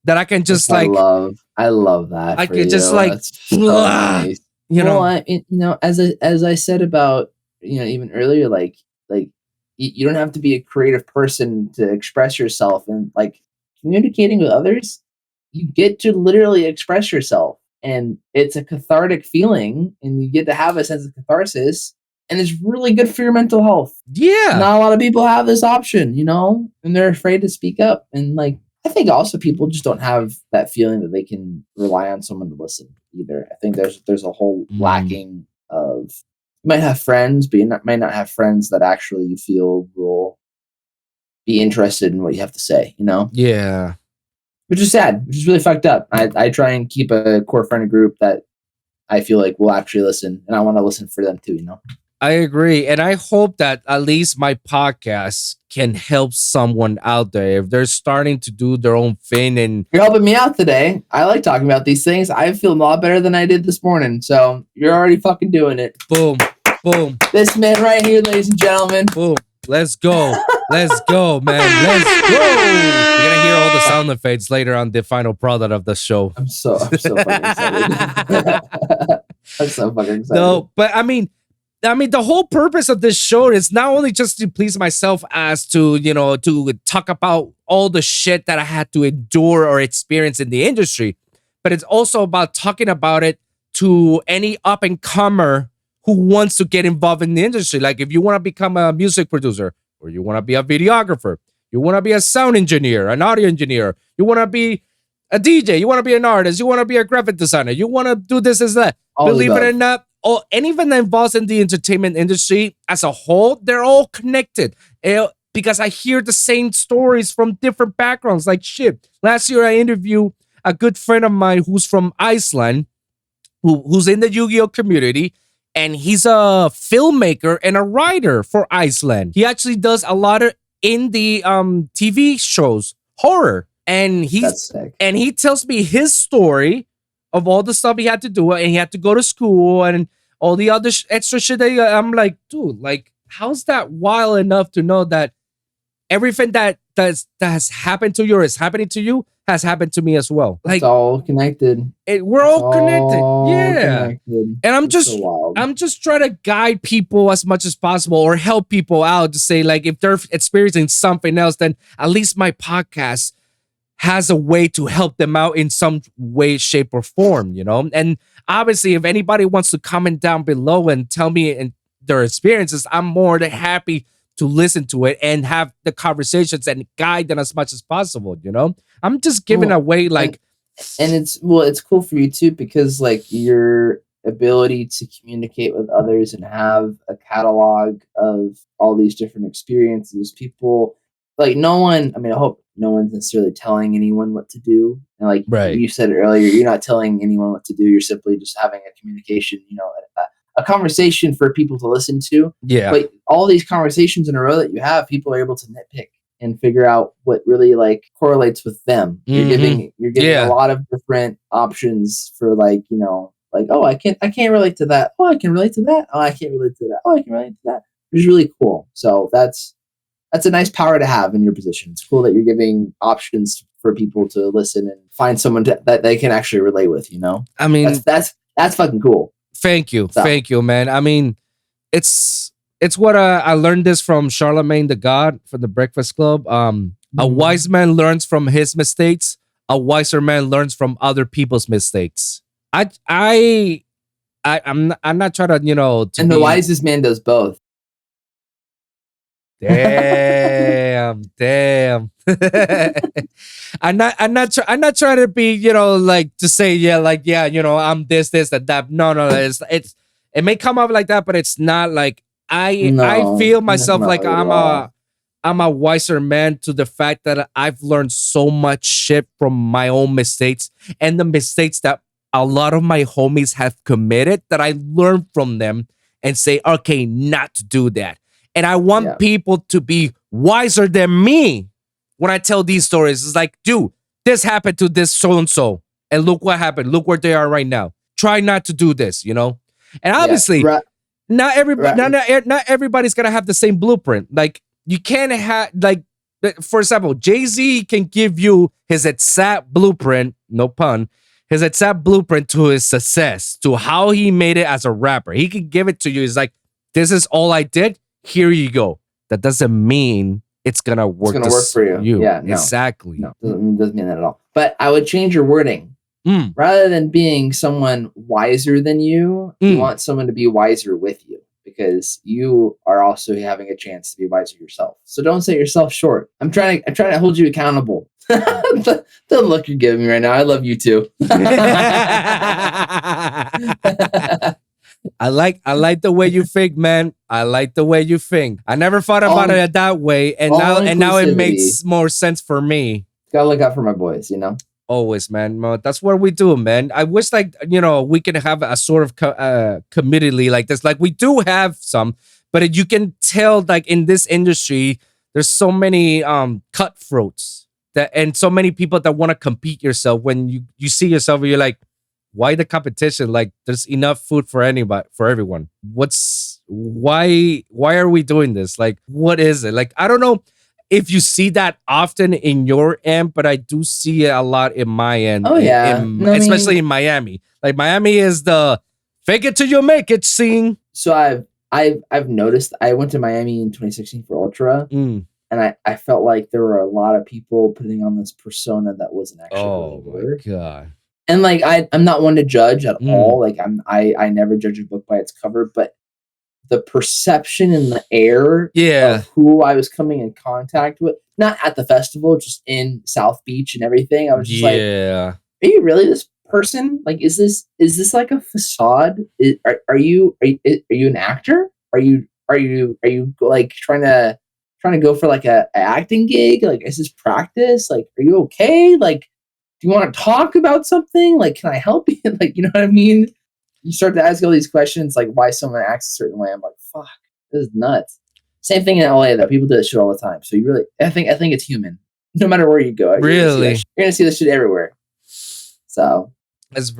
that I can just I love that. I can just like, so nice. You know, as I said about, you know, even earlier, like you don't have to be a creative person to express yourself, and like communicating with others, you get to literally express yourself, and it's a cathartic feeling, and you get to have a sense of catharsis. And it's really good for your mental health. Yeah. Not a lot of people have this option, you know, and they're afraid to speak up. And like, I think also people just don't have that feeling that they can rely on someone to listen either. I think there's a whole lacking of, you might have friends, but you might not have friends that actually you feel will be interested in what you have to say, you know? Yeah. Which is sad, which is really fucked up. I try and keep a core friend group that I feel like will actually listen, and I want to listen for them too, you know? I agree. And I hope that at least my podcast can help someone out there if they're starting to do their own thing. And You're helping me out today. I like talking about these things. I feel a lot better than I did this morning. So you're already fucking doing it. boom, boom, This man right here, ladies and gentlemen. boom. Let's go. Let's go, man. Let's go. You're going to hear all the sound effects later on the final product of the show. I'm so fucking excited. I'm so fucking excited. No, but I mean, the whole purpose of this show is not only just to please myself as to, to talk about all the shit that I had to endure or experience in the industry, but it's also about talking about it to any up and comer who wants to get involved in the industry. Like if you want to become a music producer, or you want to be a videographer, you want to be a sound engineer, an audio engineer, you want to be a DJ, you want to be an artist, you want to be a graphic designer, you want to do this, that. Believe it or not, anyone that involves in the entertainment industry as a whole, they're all connected. Because I hear the same stories from different backgrounds. Like shit. Last year I interviewed a good friend of mine who's from Iceland, who's in the Yu-Gi-Oh community, and he's a filmmaker and a writer for Iceland. He actually does a lot of indie TV shows, horror, and he tells me his story of all the stuff he had to do, and he had to go to school and all the other extra shit. I'm like, dude, like, how's that wild enough to know that everything that has happened to you or is happening to you has happened to me as well. Like, it's all connected. We're all connected. Yeah. Connected. And I'm just trying to guide people as much as possible or help people out to say, like, if they're experiencing something else, then at least my podcast has a way to help them out in some way, shape, or form, And obviously, if anybody wants to comment down below and tell me their experiences, I'm more than happy to listen to it and have the conversations and guide them as much as possible, I'm just giving away like, and it's cool for you too, because like your ability to communicate with others and have a catalog of all these different experiences, people like I hope no one's necessarily telling anyone what to do. And like you said earlier, you're not telling anyone what to do. You're simply just having a communication, a conversation for people to listen to. Yeah. But all these conversations in a row that you have, people are able to nitpick and figure out what really like correlates with them. Mm-hmm. You're giving a lot of different options for like, like, oh, I can't relate to that. Oh, I can relate to that. Oh, I can't relate to that. Oh, I can relate to that. Which is really cool. So that's a nice power to have in your position. It's cool that you're giving options for people to listen and find someone that they can actually relate with, I mean, that's fucking cool. Thank you. Thank you, man. I mean, it's what I learned this from Charlemagne the God from the Breakfast Club. A wise man learns from his mistakes. A wiser man learns from other people's mistakes. I'm not trying to, and the wisest man does both. Damn. I'm not trying to be, like to say, I'm this, and that. No, it may come up like that, but it's not like I feel myself like I'm a wiser man to the fact that I've learned so much shit from my own mistakes and the mistakes that a lot of my homies have committed, that I learned from them and say, okay, not to do that. And I want people to be wiser than me when I tell these stories. It's like, dude, this happened to this so-and-so. And look what happened. Look where they are right now. Try not to do this, And obviously, not everybody's going to have the same blueprint. Like, you can't have, like, for example, Jay-Z can give you his exact blueprint, no pun, his exact blueprint to his success, to how he made it as a rapper. He can give it to you. He's like, this is all I did. Here you go. That doesn't mean it's gonna work. It's gonna work for you. Yeah, no, exactly. No, doesn't mean that at all. But I would change your wording. Rather than being someone wiser than you, you want someone to be wiser with you, because you are also having a chance to be wiser yourself. So don't set yourself short. I'm trying to hold you accountable. The look you're giving me right now. I love you too. I like the way you think, man. I like the way you think. I never thought about it that way, and now it makes more sense for me. Gotta look out for my boys, Always, man. That's what we do, man. I wish, like, we can have a sort of committedly like this. Like, we do have some, but you can tell, like, in this industry, there's so many cutthroats and so many people that want to compete yourself. When you see yourself and you're like, why the competition? Like, there's enough food for anybody, for everyone. Why are we doing this? Like, what is it? Like, I don't know if you see that often in your end, but I do see it a lot in my end. Oh yeah, Especially in Miami. Like, Miami is the fake it till you make it scene. So I've noticed. I went to Miami in 2016 for Ultra, and I felt like there were a lot of people putting on this persona that wasn't actually. Oh my god! And like I'm not one to judge at all. Like I never judge a book by its cover, but the perception in the air of who I was coming in contact with, not at the festival, just in South Beach and everything. I was just like, are you really this person? Like, is this like a facade? Are you an actor? Are you like trying to go for like a acting gig? Like, is this practice? Like, are you okay? Like, do you want to talk about something? Like, can I help you? Like, you know what I mean? You start to ask all these questions, like why someone acts a certain way. I'm like, fuck, this is nuts. Same thing in LA, though. People do this shit all the time. So I think it's human. No matter where you go, really, you're gonna see this shit everywhere. So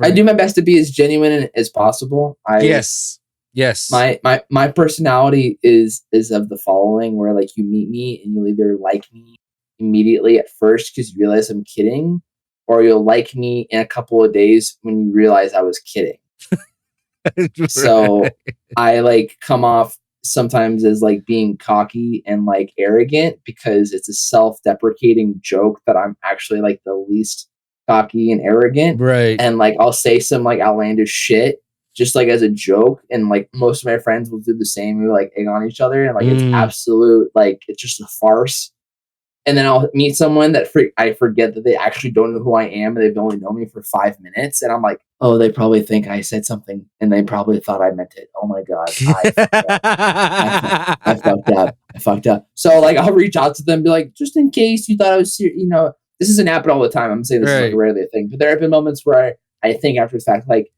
I do my best to be as genuine as possible. Yes. My personality is of the following, where like you meet me and you'll either like me immediately at first because you realize I'm kidding, or you'll like me in a couple of days when you realize I was kidding. So I like come off sometimes as like being cocky and like arrogant because it's a self-deprecating joke that I'm actually like the least cocky and arrogant. Right. And like I'll say some like outlandish shit just like as a joke, and like most of my friends will do the same. We like egg on each other, and like it's absolute, like it's just a farce. And then I'll meet someone that I forget that they actually don't know who I am, and they've only known me for 5 minutes. And I'm like, oh, they probably think I said something, and they probably thought I meant it. Oh my god, I fucked up. So like, I'll reach out to them, and be like, just in case you thought I was serious. This doesn't happen all the time. I'm saying this is like rarely a thing, but there have been moments where I think after the fact, like,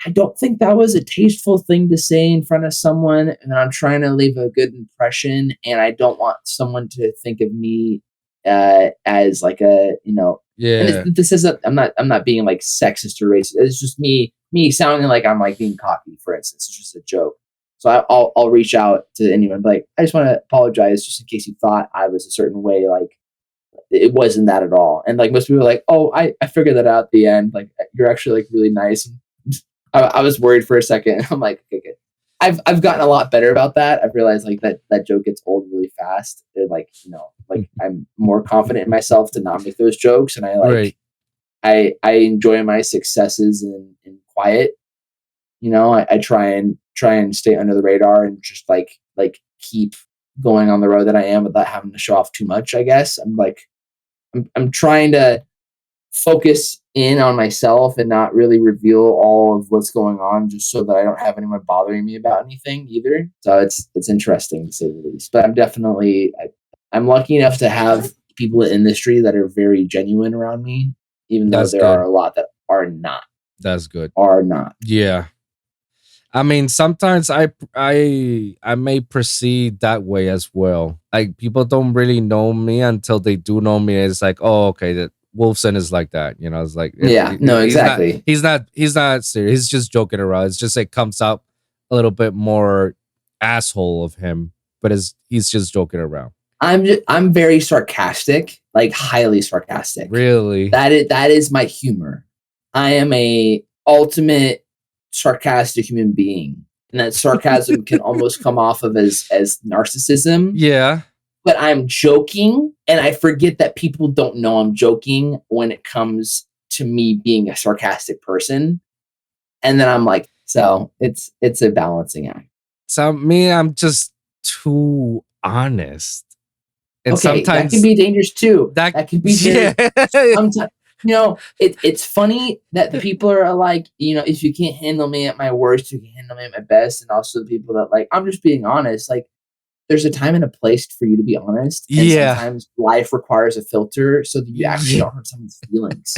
I don't think that was a tasteful thing to say in front of someone, and I'm trying to leave a good impression, and I don't want someone to think of me as like a, And this is I'm not being like sexist or racist. It's just me sounding like I'm like being cocky, for instance. It's just a joke. So I'll reach out to anyone, like, I just want to apologize just in case you thought I was a certain way. Like, it wasn't that at all. And like most people are like, oh, I figured that out at the end. Like, you're actually like really nice. I was worried for a second. I'm like, okay, good. I've gotten a lot better about that. I've realized like that joke gets old really fast. And like, like I'm more confident in myself to not make those jokes. And I like, I enjoy my successes in quiet. I try and stay under the radar and just like keep going on the road that I am without having to show off too much, I guess. I'm trying to focus in on myself and not really reveal all of what's going on, just so that I don't have anyone bothering me about anything either. So it's interesting to say the least. But I'm lucky enough to have people in the industry that are very genuine around me, even though there are a lot that are not. That's good. Are not. Yeah. I mean, sometimes I may proceed that way as well. Like, people don't really know me until they do know me. It's like, oh, okay, that Wolfson is like that. It's like, exactly. He's not serious. He's just joking around. It's just, it comes out a little bit more asshole of him, but he's just joking around. I'm very sarcastic, like highly sarcastic. Really? That is my humor. I am a ultimate sarcastic human being, and that sarcasm can almost come off of as narcissism. Yeah. But I'm joking, and I forget that people don't know I'm joking when it comes to me being a sarcastic person. And then I'm like, so it's a balancing act. So me, I'm just too honest. And okay, sometimes that can be dangerous too. That can be dangerous. Sometimes, it's funny that the people are like, if you can't handle me at my worst, you can handle me at my best. And also the people that like, I'm just being honest. Like, there's a time and a place for you to be honest. And Yeah. sometimes life requires a filter so that you actually don't hurt someone's feelings.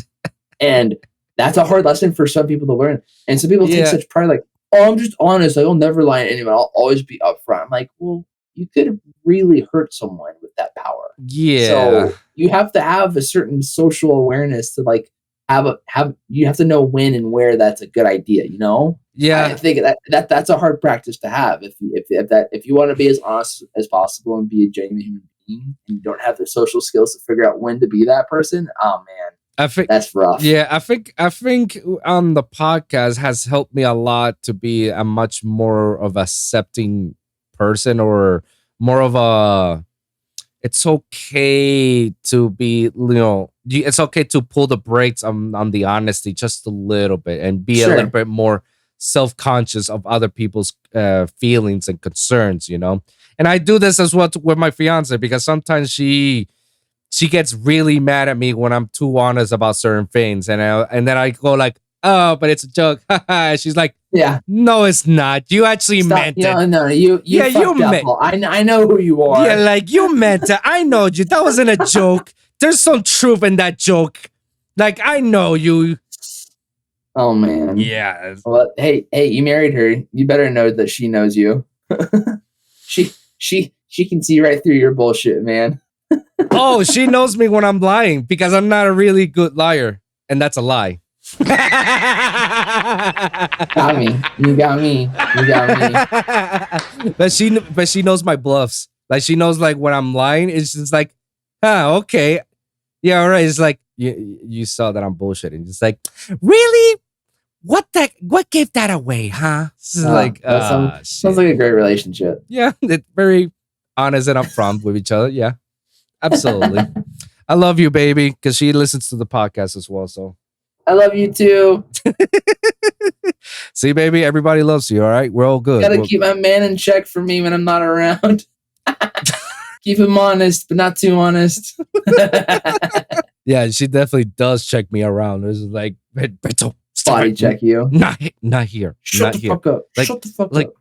And that's a hard lesson for some people to learn. And some people take such pride, like, oh, I'm just honest. I'll never lie to anyone. I'll always be upfront. I'm like, well, you could really hurt someone with that power. Yeah. So you have to have a certain social awareness to like you have to know when and where that's a good idea, you know? Yeah. I think that's a hard practice to have if you want to be as honest as possible and be a genuine human being and you don't have the social skills to figure out when to be that person. Oh man. I think that's rough. Yeah, I think on the podcast has helped me a lot to be a much more of accepting person, or more of a, it's okay to be, it's okay to pull the brakes on the honesty just a little bit and be a little bit more self-conscious of other people's feelings and concerns, And I do this as well with my fiance, because sometimes she gets really mad at me when I'm too honest about certain things, and then I go like, "Oh, but it's a joke." She's like, "Yeah, no, it's not. You actually meant it." No, you meant. I know who you are. Yeah, like you meant it. I know you. That wasn't a joke. There's some truth in that joke. Like I know you. Oh man. Yeah. Well, hey, you married her. You better know that she knows you. she can see right through your bullshit, man. Oh, she knows me when I'm lying, because I'm not a really good liar, and that's a lie. Got me. You got me. But she knows my bluffs. Like she knows, like when I'm lying, it's just like, okay, yeah, all right. It's like you saw that I'm bullshitting. It's like, really? What gave that away, huh? This is sounds like a great relationship. Yeah, it's very honest and upfront with each other. Yeah. Absolutely. I love you, baby, because she listens to the podcast as well. So I love you too. See, baby, everybody loves you. All right, we're all good. Gotta keep my man in check for me when I'm not around. Keep him honest, but not too honest. Yeah, she definitely does check me around. It's like, Beto, body check you. Not here. Shut the fuck up. Like, Shut the fuck like, up.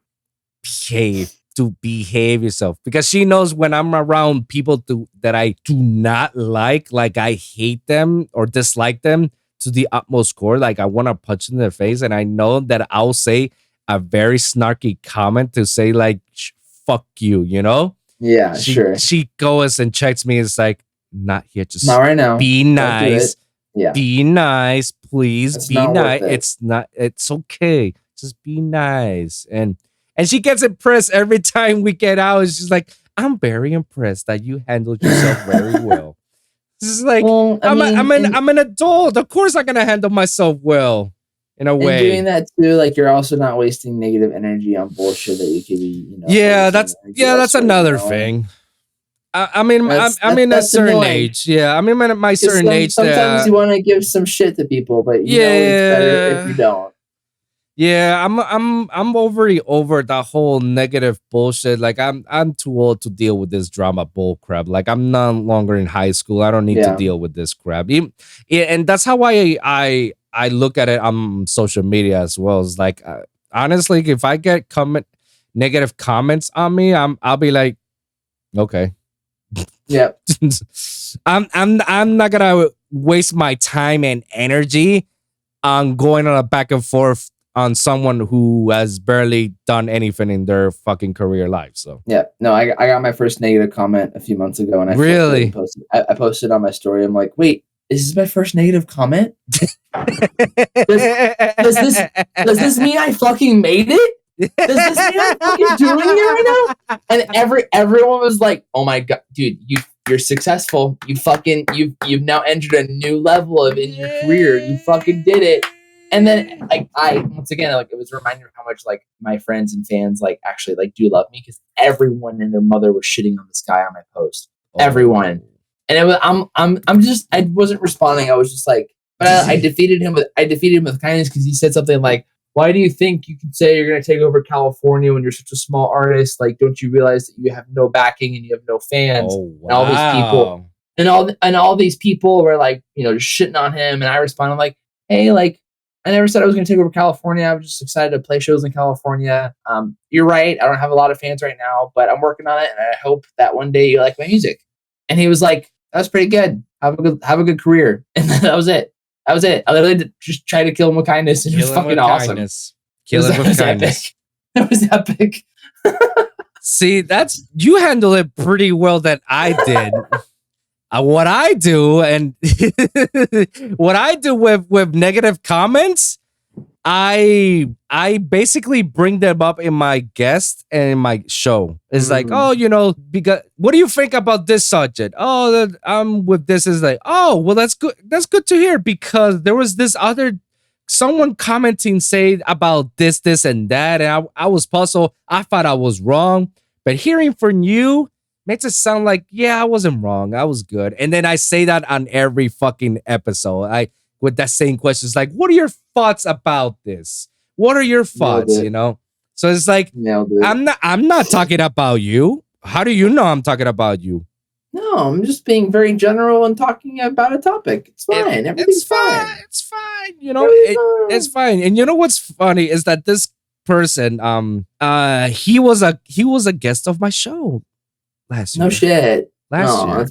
Behave yourself, because she knows when I'm around people that I do not like I hate them or dislike them to the utmost core. Like I want to punch in their face, and I know that I'll say a very snarky comment to say like, fuck you, Yeah, sure. She goes and checks me. It's like, not here. Just not right now. Be nice. Yeah. Be nice, please. It's be nice. It's okay. Just be nice. And she gets impressed every time we get out. She's like, I'm very impressed that you handled yourself very well. This is like, well, I'm an adult. Of course I'm gonna handle myself well, in a way. And doing that too, like you're also not wasting negative energy on bullshit that you could be, Yeah, that's another thing. I'm in a certain age. Yeah, I'm in my certain age. Sometimes you want to give some shit to people, but it's better if you don't. Yeah, I'm already over that whole negative bullshit. Like I'm too old to deal with this drama bull crap. Like I'm no longer in high school. I don't need to deal with this crap. And that's how I look at it on social media as well. It's like honestly, if I get negative comments on me, I'll be like, okay. Yeah. I'm not gonna waste my time and energy on going on a back and forth on someone who has barely done anything in their fucking career life. So yeah, no, I got my first negative comment a few months ago, and I I posted on my story. I'm like, wait, is this my first negative comment? does this mean I fucking made it? Does this mean I'm fucking doing it right now? And everyone was like, oh my god, dude, you're successful. You've now entered a new level in your career. You fucking did it. And then I once again, like, it was a reminder of how much like my friends and fans like actually like do love me, because everyone and their mother was shitting on this guy on my post. Everyone. And it was I wasn't responding. I was just like, but I defeated him with kindness, because he said something like, why do you think you can say you're going to take over California when you're such a small artist? Like, don't you realize that you have no backing and you have no fans? Oh, wow. And all these people were like, just shitting on him. And I responded like, hey, like, I never said I was going to take over California. I was just excited to play shows in California. You're right. I don't have a lot of fans right now, but I'm working on it, and I hope that one day you like my music." And he was like, "That was pretty good. Have a good career." And that was it. That was it. I literally just tried to kill him with kindness, and it was fucking awesome. Kill him with kindness. It was epic. See, you handle it pretty well that I did. What I do and what I do with negative comments, I basically bring them up in my guest and in my show. It's like, oh, because what do you think about this subject? Oh, I'm with this. Is like, oh, well, that's good. That's good to hear, because there was this other someone commenting say about this, and that, and I was puzzled. I thought I was wrong, but hearing from you makes it sound like, yeah, I wasn't wrong. I was good. And then I say that on every fucking episode. With that same question, it's like, what are your thoughts about this? What are your thoughts? So it's like, I'm not talking about you. How do you know I'm talking about you? No, I'm just being very general and talking about a topic. It's fine. Everything's fine. It's fine. It's fine. And you know what's funny is that this person, he was a guest of my show last year. No shit. Last year.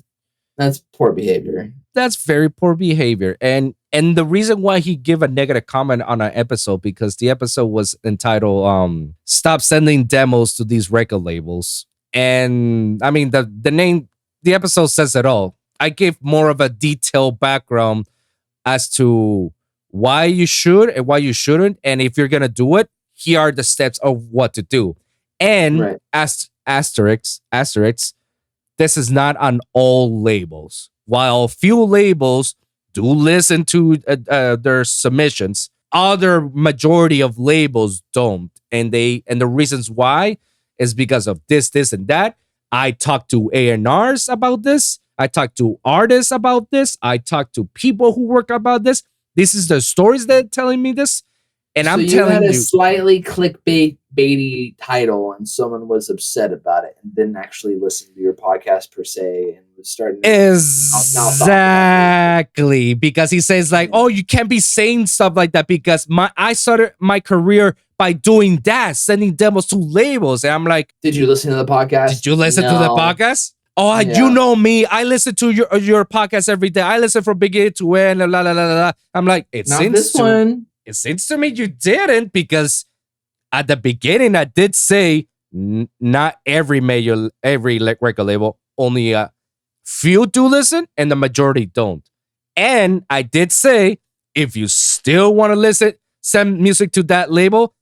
That's poor behavior. That's very poor behavior. And the reason why he gave a negative comment on an episode, because the episode was entitled "Stop Sending Demos to These Record Labels." And I mean, the name, the episode says it all. I gave more of a detailed background as to why you should and why you shouldn't. And if you're gonna do it, here are the steps of what to do. And asterisk, this is not on all labels. While few labels do listen to their submissions, other majority of labels don't. And the reasons why is because of this, and that. I talked to A&Rs about this. I talked to artists about this. I talked to people who work about this. This is the stories that are telling me this. And I'm telling you, had a slightly clickbaity title, and someone was upset about it and didn't actually listen to your podcast per se, and was starting to exactly, because he says like, "Oh, you can't be saying stuff like that because I started my career by doing that, sending demos to labels." And I'm like, "Did you listen to the podcast? Did you listen to the podcast? Oh, yeah. You know me. I listen to your podcast every day. I listen from beginning to end. La la la la." I'm like, It seems to me you didn't, because at the beginning I did say not every record label, only a few do listen and the majority don't. And I did say, if you still want to listen, send music to that label,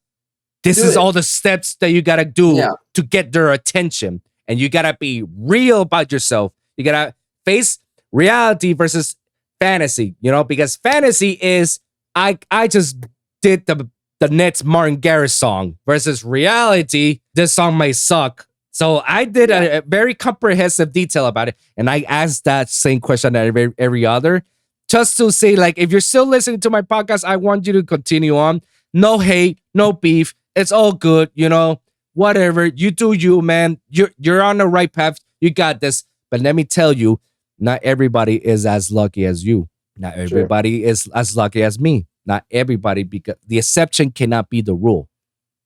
this is all the steps that you gotta do to get their attention. And you gotta be real about yourself. You gotta face reality versus fantasy, because fantasy is, I just did the next Martin Garrix song, versus reality, this song may suck. So I did a very comprehensive detail about it. And I asked that same question at every other, just to say, like, if you're still listening to my podcast, I want you to continue on. No hate, no beef. It's all good, whatever. You do you, man. You're on the right path. You got this. But let me tell you, not everybody is as lucky as you. Not everybody is as lucky as me. Not everybody, because the exception cannot be the rule.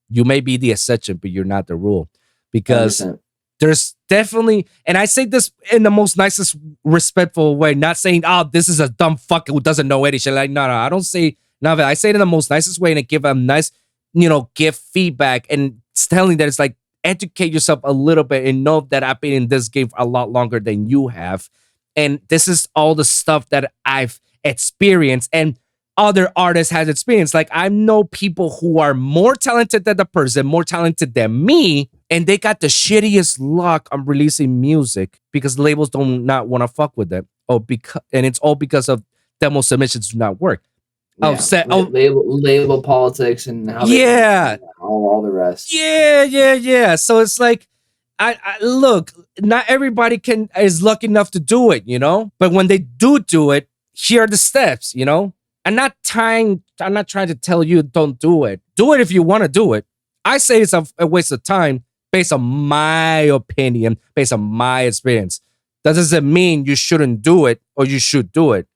You may be the exception, but you're not the rule. Because 100%. There's definitely, and I say this in the most nicest, respectful way, not saying, "Oh, this is a dumb fucker who doesn't know anything." Like, no, I don't say none of it. I say it in the most nicest way, and I give them nice, give feedback, and telling that it's like, educate yourself a little bit and know that I've been in this game for a lot longer than you have. And this is all the stuff that I've experienced and other artists has experienced. Like, I know people who are more talented than the person, more talented than me, and they got the shittiest luck on releasing music because labels don't not want to fuck with them. And it's all because of demo submissions do not work. Label politics and how all the rest. Yeah. So it's like, I look, not everybody is lucky enough to do it, But when they do it, here are the steps, I'm not trying to tell you don't do it. Do it if you want to do it. I say it's a waste of time based on my opinion, based on my experience. That doesn't mean you shouldn't do it or you should do it.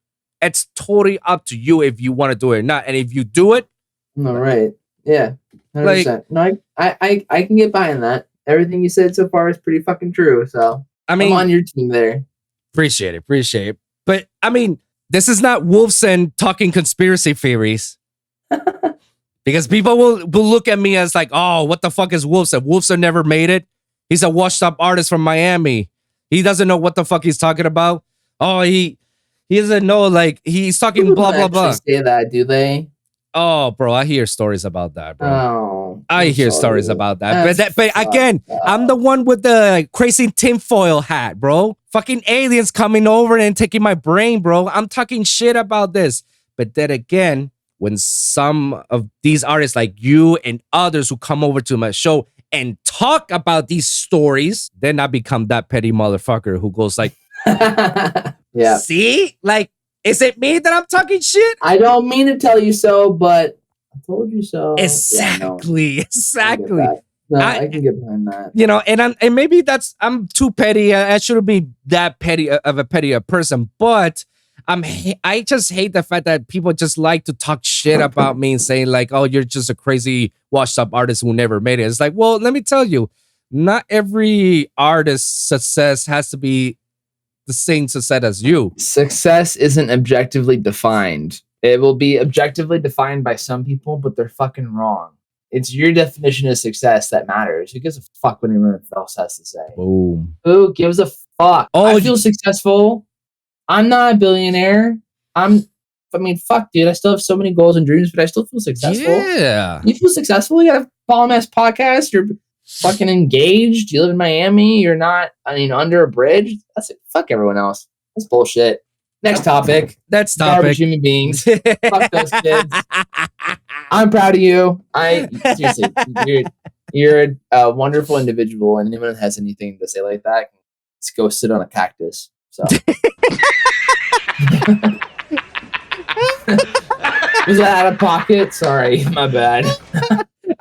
It's totally up to you if you want to do it or not. And if you do it, No, right. Yeah. 100%. like, No, I can get behind that. Everything you said so far is pretty fucking true. So I I'm on mean, your team there. appreciate it. But I mean, this is not Wolfson talking conspiracy theories. Because people will look at me as like, oh, what the fuck is Wolfson? Wolfson never made it. He's a washed up artist from Miami. He doesn't know what the fuck he's talking about. Oh, he doesn't know, like, he's talking People blah, don't blah, actually blah. say that, do they? Oh, bro, I hear stories about that, bro. Oh, I I'm hear sorry. stories about that. That's But again, fucked I'm up. the one with the crazy tinfoil hat, bro. Fucking aliens coming over and taking my brain, bro. I'm talking shit about this. But then again, when some of these artists like you and others who come over to my show and talk about these stories, then I become that petty motherfucker who goes like, Yeah. see? Like, is it me that I'm talking shit? I don't mean to tell you so, but I told you so. Exactly. Yeah, no, Exactly. I can get behind that. You know, and maybe I'm too petty. I shouldn't be that petty of a petty person, but I just hate the fact that people just like to talk shit about me and saying like, oh, you're just a crazy washed up artist who never made it. It's like, well, let me tell you, not every artist's success has to be the same success as you. Success isn't objectively defined. It will be objectively defined by some people, but they're fucking wrong. It's your definition of success that matters. Who gives a fuck what anyone else has to say? Boom. Who gives a fuck? Oh, I feel successful. I'm not a billionaire. I mean, fuck, dude. I still have so many goals and dreams, but I still feel successful. Yeah. You feel successful? You got a bomb ass podcast. You're fucking engaged. You live in Miami. You're not, under a bridge. That's it. Fuck everyone else. That's bullshit. Next topic. That's Garbage topic. human beings. Fuck those kids. I'm proud of you. Seriously, you're a wonderful individual, and anyone that has anything to say like that, let's go sit on a cactus. So. Was that out of pocket? Sorry, my bad.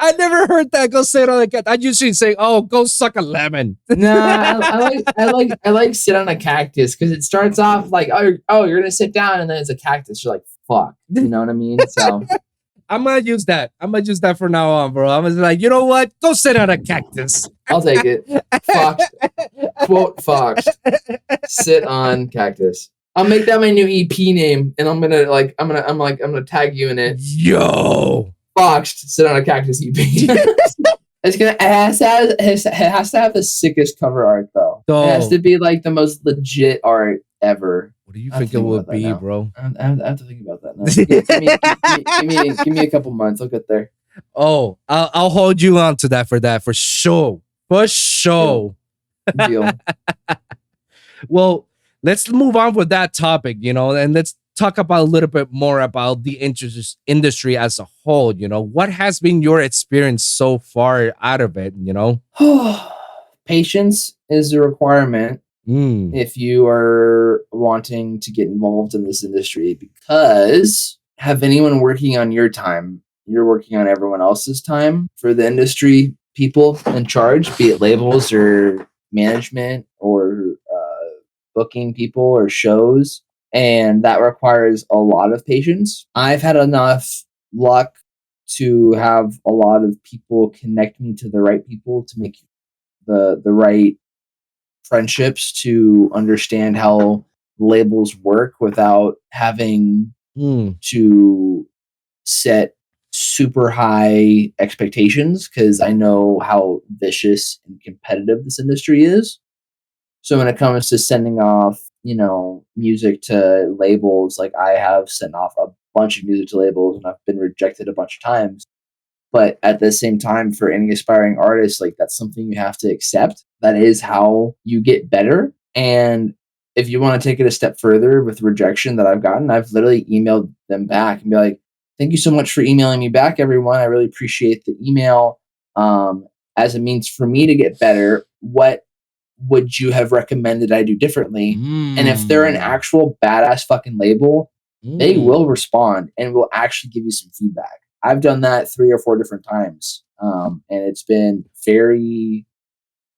I never heard that. Go sit on a cat. I usually say, "Oh, go suck a lemon." Nah, I like sit on a cactus because it starts off like, oh, you're gonna sit down, and then it's a cactus. You're like, fuck, you know what I mean? So I'm gonna use that. I'm gonna use that from now on, bro. I'm gonna be like, you know what? Go sit on a cactus. I'll take it. Fox, quote Fox, sit on cactus. I'll make that my new EP name, and I'm gonna tag you in it. Yo, Fox, sit on a cactus EP. It has to have the sickest cover art though. It has to be like the most legit art ever. What do you think it would be, bro? I have to think about that now. Give me a couple months. I'll get there. Oh, I'll hold you on to that for sure. For sure. Deal. Well, let's move on with that topic, and let's talk about a little bit more about the industry as a whole. What has been your experience so far out of it? Patience is a requirement if you are wanting to get involved in this industry, because have anyone working on your time, you're working on everyone else's time. For the industry people in charge, be it labels or management or booking people or shows, and that requires a lot of patience. I've had enough luck to have a lot of people connect me to the right people to make the right friendships to understand how labels work without having to set super high expectations, because I know how vicious and competitive this industry is. So when it comes to sending off, music to labels, like I have sent off a bunch of music to labels and I've been rejected a bunch of times. But at the same time, for any aspiring artist, like that's something you have to accept. That is how you get better. And if you want to take it a step further with rejection that I've gotten, I've literally emailed them back and be like, thank you so much for emailing me back, everyone. I really appreciate the email. As a means for me to get better, what would you have recommended I do differently? And if they're an actual badass fucking label, they will respond and will actually give you some feedback. I've done that 3 or 4 different times. And it's been very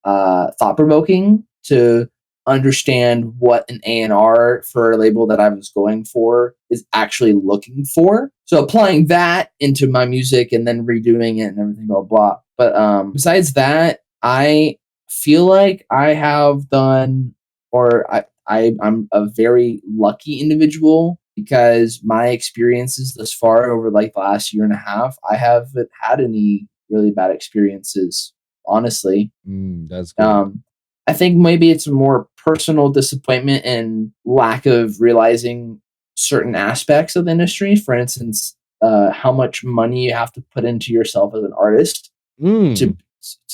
thought-provoking to understand what an A&R for a label that I was going for is actually looking for. So applying that into my music and then redoing it and everything, blah, blah. But besides that, I feel like I have done, or I'm a very lucky individual because my experiences thus far over like the last year and a half, I haven't had any really bad experiences, honestly. That's good. I think maybe it's a more personal disappointment and lack of realizing certain aspects of the industry. For instance, how much money you have to put into yourself as an artist to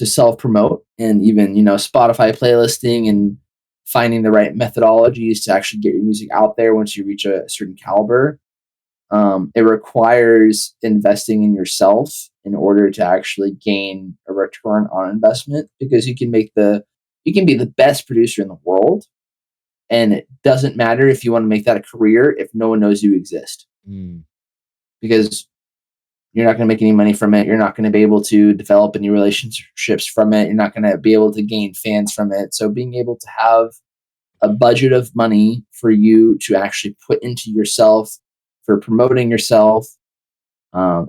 self promote, and even Spotify playlisting and finding the right methodologies to actually get your music out there once you reach a certain caliber. It requires investing in yourself in order to actually gain a return on investment, because you can be the best producer in the world, and it doesn't matter if you want to make that a career if no one knows you exist, because you're not going to make any money from it. You're not going to be able to develop any relationships from it. You're not going to be able to gain fans from it. So being able to have a budget of money for you to actually put into yourself for promoting yourself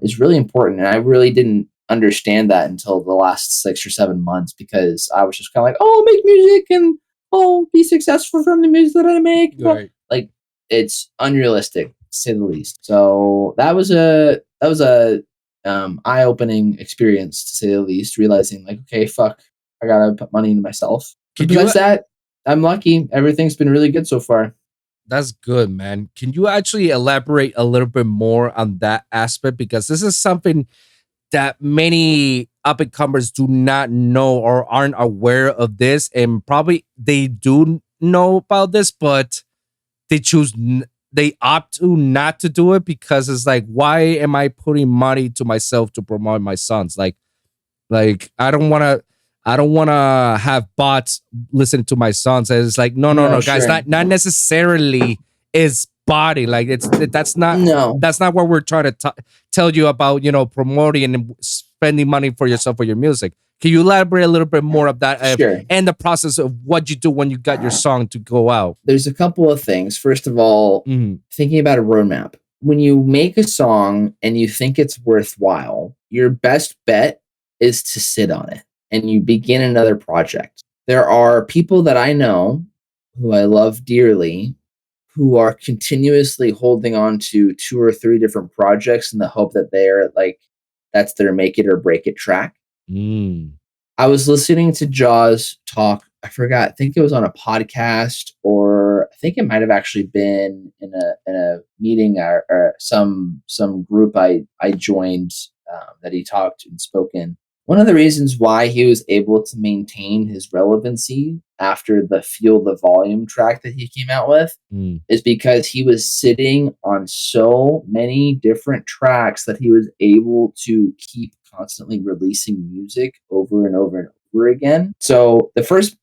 is really important. And I really didn't understand that until the last 6 or 7 months, because I was just kind of like, oh, I'll make music and I'll be successful from the music that I make. Right. Like, it's unrealistic, to say the least. So that was a eye-opening experience, to say the least, realizing like, okay, fuck, I gotta put money into myself. But besides that, I'm lucky. Everything's been really good so far. That's good, man. Can you actually elaborate a little bit more on that aspect? Because this is something that many up-and-comers do not know or aren't aware of this, and probably they do know about this, but they opt to not to do it because it's like, why am I putting money to myself to promote my sons? Like I don't want to have bots listening to my songs. And it's like, no, guys, sure. not necessarily is body. Like that's not what we're trying to tell you about, promoting and spending money for yourself for your music. Can you elaborate a little bit more of that? Sure. And the process of what you do when you got your song to go out? There's a couple of things. First of all, thinking about a roadmap. When you make a song and you think it's worthwhile, your best bet is to sit on it and you begin another project. There are people that I know who I love dearly who are continuously holding on to 2 or 3 different projects in the hope that they're like, that's their make it or break it track. I was listening to Jaws talk. I forgot. I think it was on a podcast, or I think it might have actually been in a meeting or some group I joined that he talked and spoke in. One of the reasons why he was able to maintain his relevancy after the Feel the Volume track that he came out with is because he was sitting on so many different tracks that he was able to keep constantly releasing music over and over and over again. So the first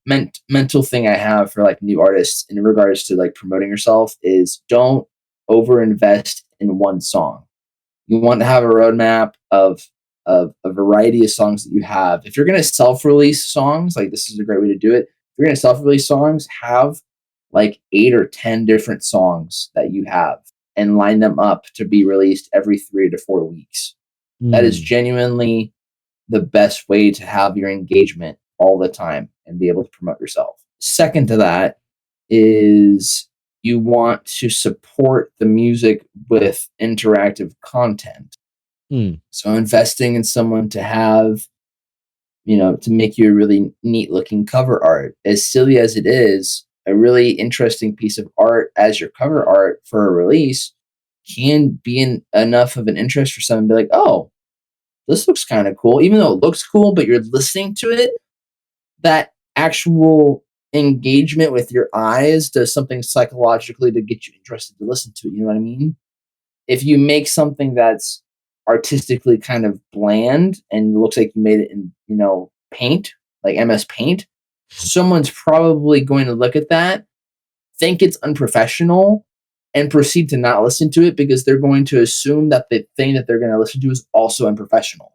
mental thing I have for like new artists in regards to like promoting yourself is don't overinvest in one song. You want to have a roadmap of a variety of songs that you have. If you're going to self-release songs, like this is a great way to do it. If you're going to self-release songs, have like 8 or 10 different songs that you have and line them up to be released every 3 to 4 weeks. That is genuinely the best way to have your engagement all the time and be able to promote yourself. Second to that is you want to support the music with interactive content. So investing in someone to have, to make you a really neat looking cover art, as silly as it is, a really interesting piece of art as your cover art for a release can be enough of an interest for someone to be like, oh, this looks kind of cool. Even though it looks cool, but you're listening to it, that actual engagement with your eyes does something psychologically to get you interested to listen to it. You know what I mean? If you make something that's artistically kind of bland and looks like you made it in, paint, like MS Paint, someone's probably going to look at that, think it's unprofessional, and proceed to not listen to it because they're going to assume that the thing that they're going to listen to is also unprofessional.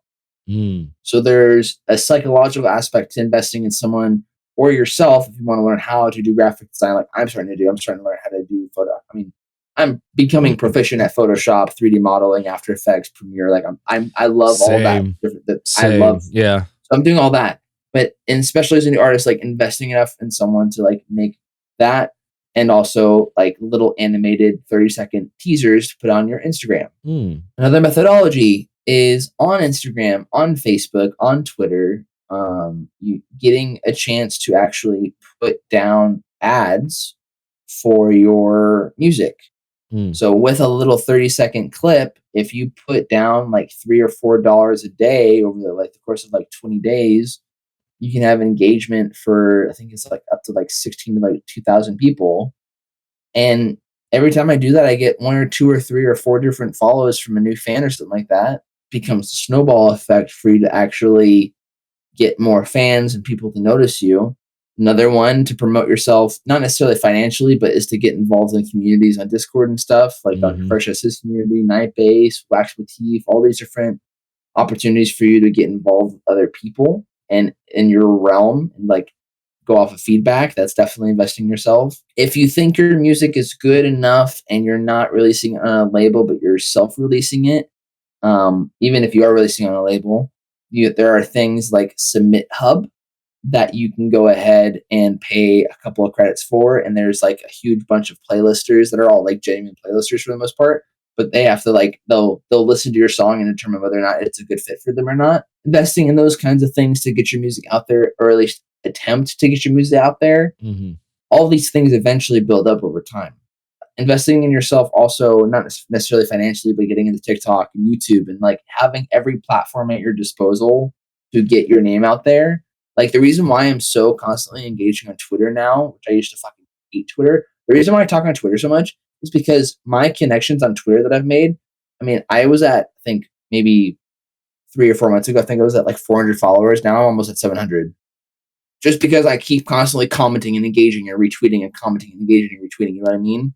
So there's a psychological aspect to investing in someone or yourself, if you want to learn how to do graphic design, like I'm starting to learn how to do photo. I mean, I'm becoming proficient at Photoshop, 3D modeling, After Effects, Premiere. Like I love all that. Same. I love. Yeah. So I'm doing all that, but and especially as a new artist, like investing enough in someone to like make that, and also like little animated 30-second teasers to put on your Instagram. Another methodology is on Instagram, on Facebook, on Twitter. You getting a chance to actually put down ads for your music. So with a little 30-second clip, if you put down like $3 or $4 a day over the course of like 20 days, you can have engagement for, I think it's like up to like 16 to like 2,000 people. And every time I do that, I get 1 or 2 or 3 or 4 different follows from a new fan or something like that. Becomes a snowball effect for you to actually get more fans and people to notice you. Another one to promote yourself, not necessarily financially, but is to get involved in communities on Discord and stuff, like Dr. Fresh Assist community, Night Base, Wax Motif, all these different opportunities for you to get involved with other people and in your realm and like go off of feedback. That's definitely investing in yourself. If you think your music is good enough and you're not releasing it on a label, but you're self-releasing it, even if you are releasing on a label, there are things like Submit Hub that you can go ahead and pay a couple of credits for. And there's like a huge bunch of playlisters that are all like genuine playlisters for the most part, but they have to like, they'll listen to your song and determine whether or not it's a good fit for them or not. Investing in those kinds of things to get your music out there, or at least attempt to get your music out there. All these things eventually build up over time. Investing in yourself also, not necessarily financially, but getting into TikTok and YouTube and like having every platform at your disposal to get your name out there. Like the reason why I'm so constantly engaging on Twitter now, which I used to fucking hate Twitter, the reason why I talk on Twitter so much is because my connections on Twitter that I've made, I mean, I was at, I think maybe 3 or 4 months ago, I think I was at like 400 followers. Now I'm almost at 700. Just because I keep constantly commenting and engaging and retweeting and commenting and engaging and retweeting, you know what I mean?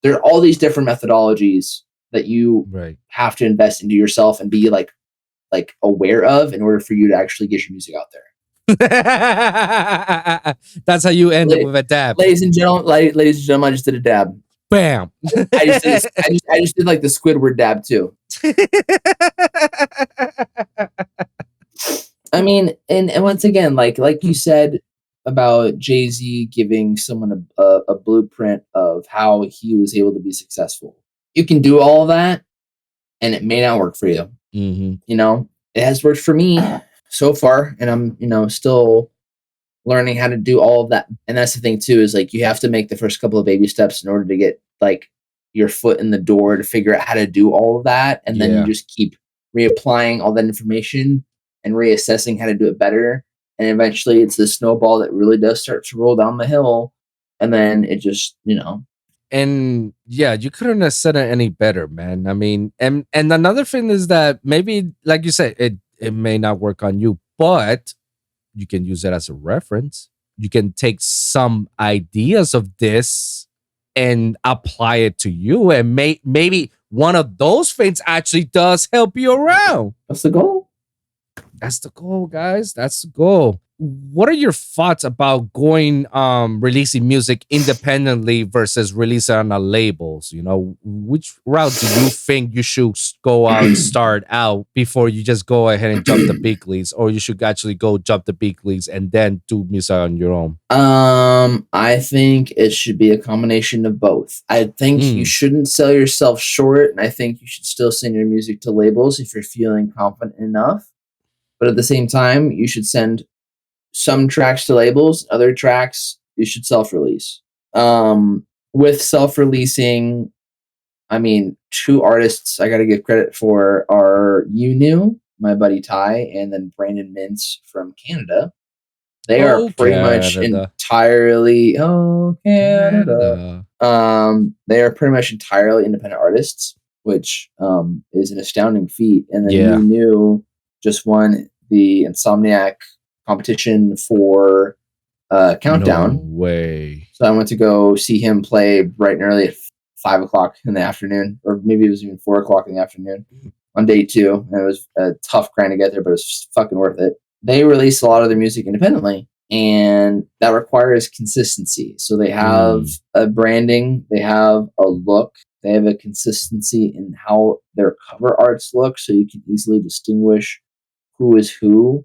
There are all these different methodologies that you have to invest into yourself and be like aware of in order for you to actually get your music out there. That's how you end it with a dab. Ladies and gentlemen, I just did a dab. Bam. I just did like the Squidward dab too. I mean, and once again, like you said about Jay-Z giving someone a blueprint of how he was able to be successful. You can do all of that, and it may not work for you. You know, it has worked for me so far, and I'm, still learning how to do all of that. And that's the thing too, is like you have to make the first couple of baby steps in order to get like your foot in the door to figure out how to do all of that, and then you just keep reapplying all that information and reassessing how to do it better. And eventually it's the snowball that really does start to roll down the hill. And then it just, And yeah, you couldn't have said it any better, man. I mean, and another thing is that maybe, like you said, it may not work on you, but you can use it as a reference. You can take some ideas of this and apply it to you. And maybe one of those things actually does help you around. That's the goal. That's the goal, guys. That's the goal. What are your thoughts about going releasing music independently versus releasing on a labels? Which route do you think you should go out and start out before you just go ahead and jump the big leagues, or you should actually go jump the big leagues and then do music on your own? I think it should be a combination of both. I think you shouldn't sell yourself short, and I think you should still send your music to labels if you're feeling confident enough. But at the same time, you should send some tracks to labels, other tracks you should self-release. With self-releasing, I mean, 2 artists I got to give credit for are You, my buddy Ty, and then Brandon Mintz from Canada. They are pretty much entirely Canada. They are pretty much entirely independent artists, which is an astounding feat. And then You just won the Insomniac competition for Countdown. No way. So I went to go see him play bright and early at 5 o'clock in the afternoon, or maybe it was even 4 o'clock in the afternoon on day 2. And it was a tough grind to get there, but it was fucking worth it. They released a lot of their music independently. and that requires consistency. So they have a branding, they have a look, they have a consistency in how their cover arts look, so you can easily distinguish who is who.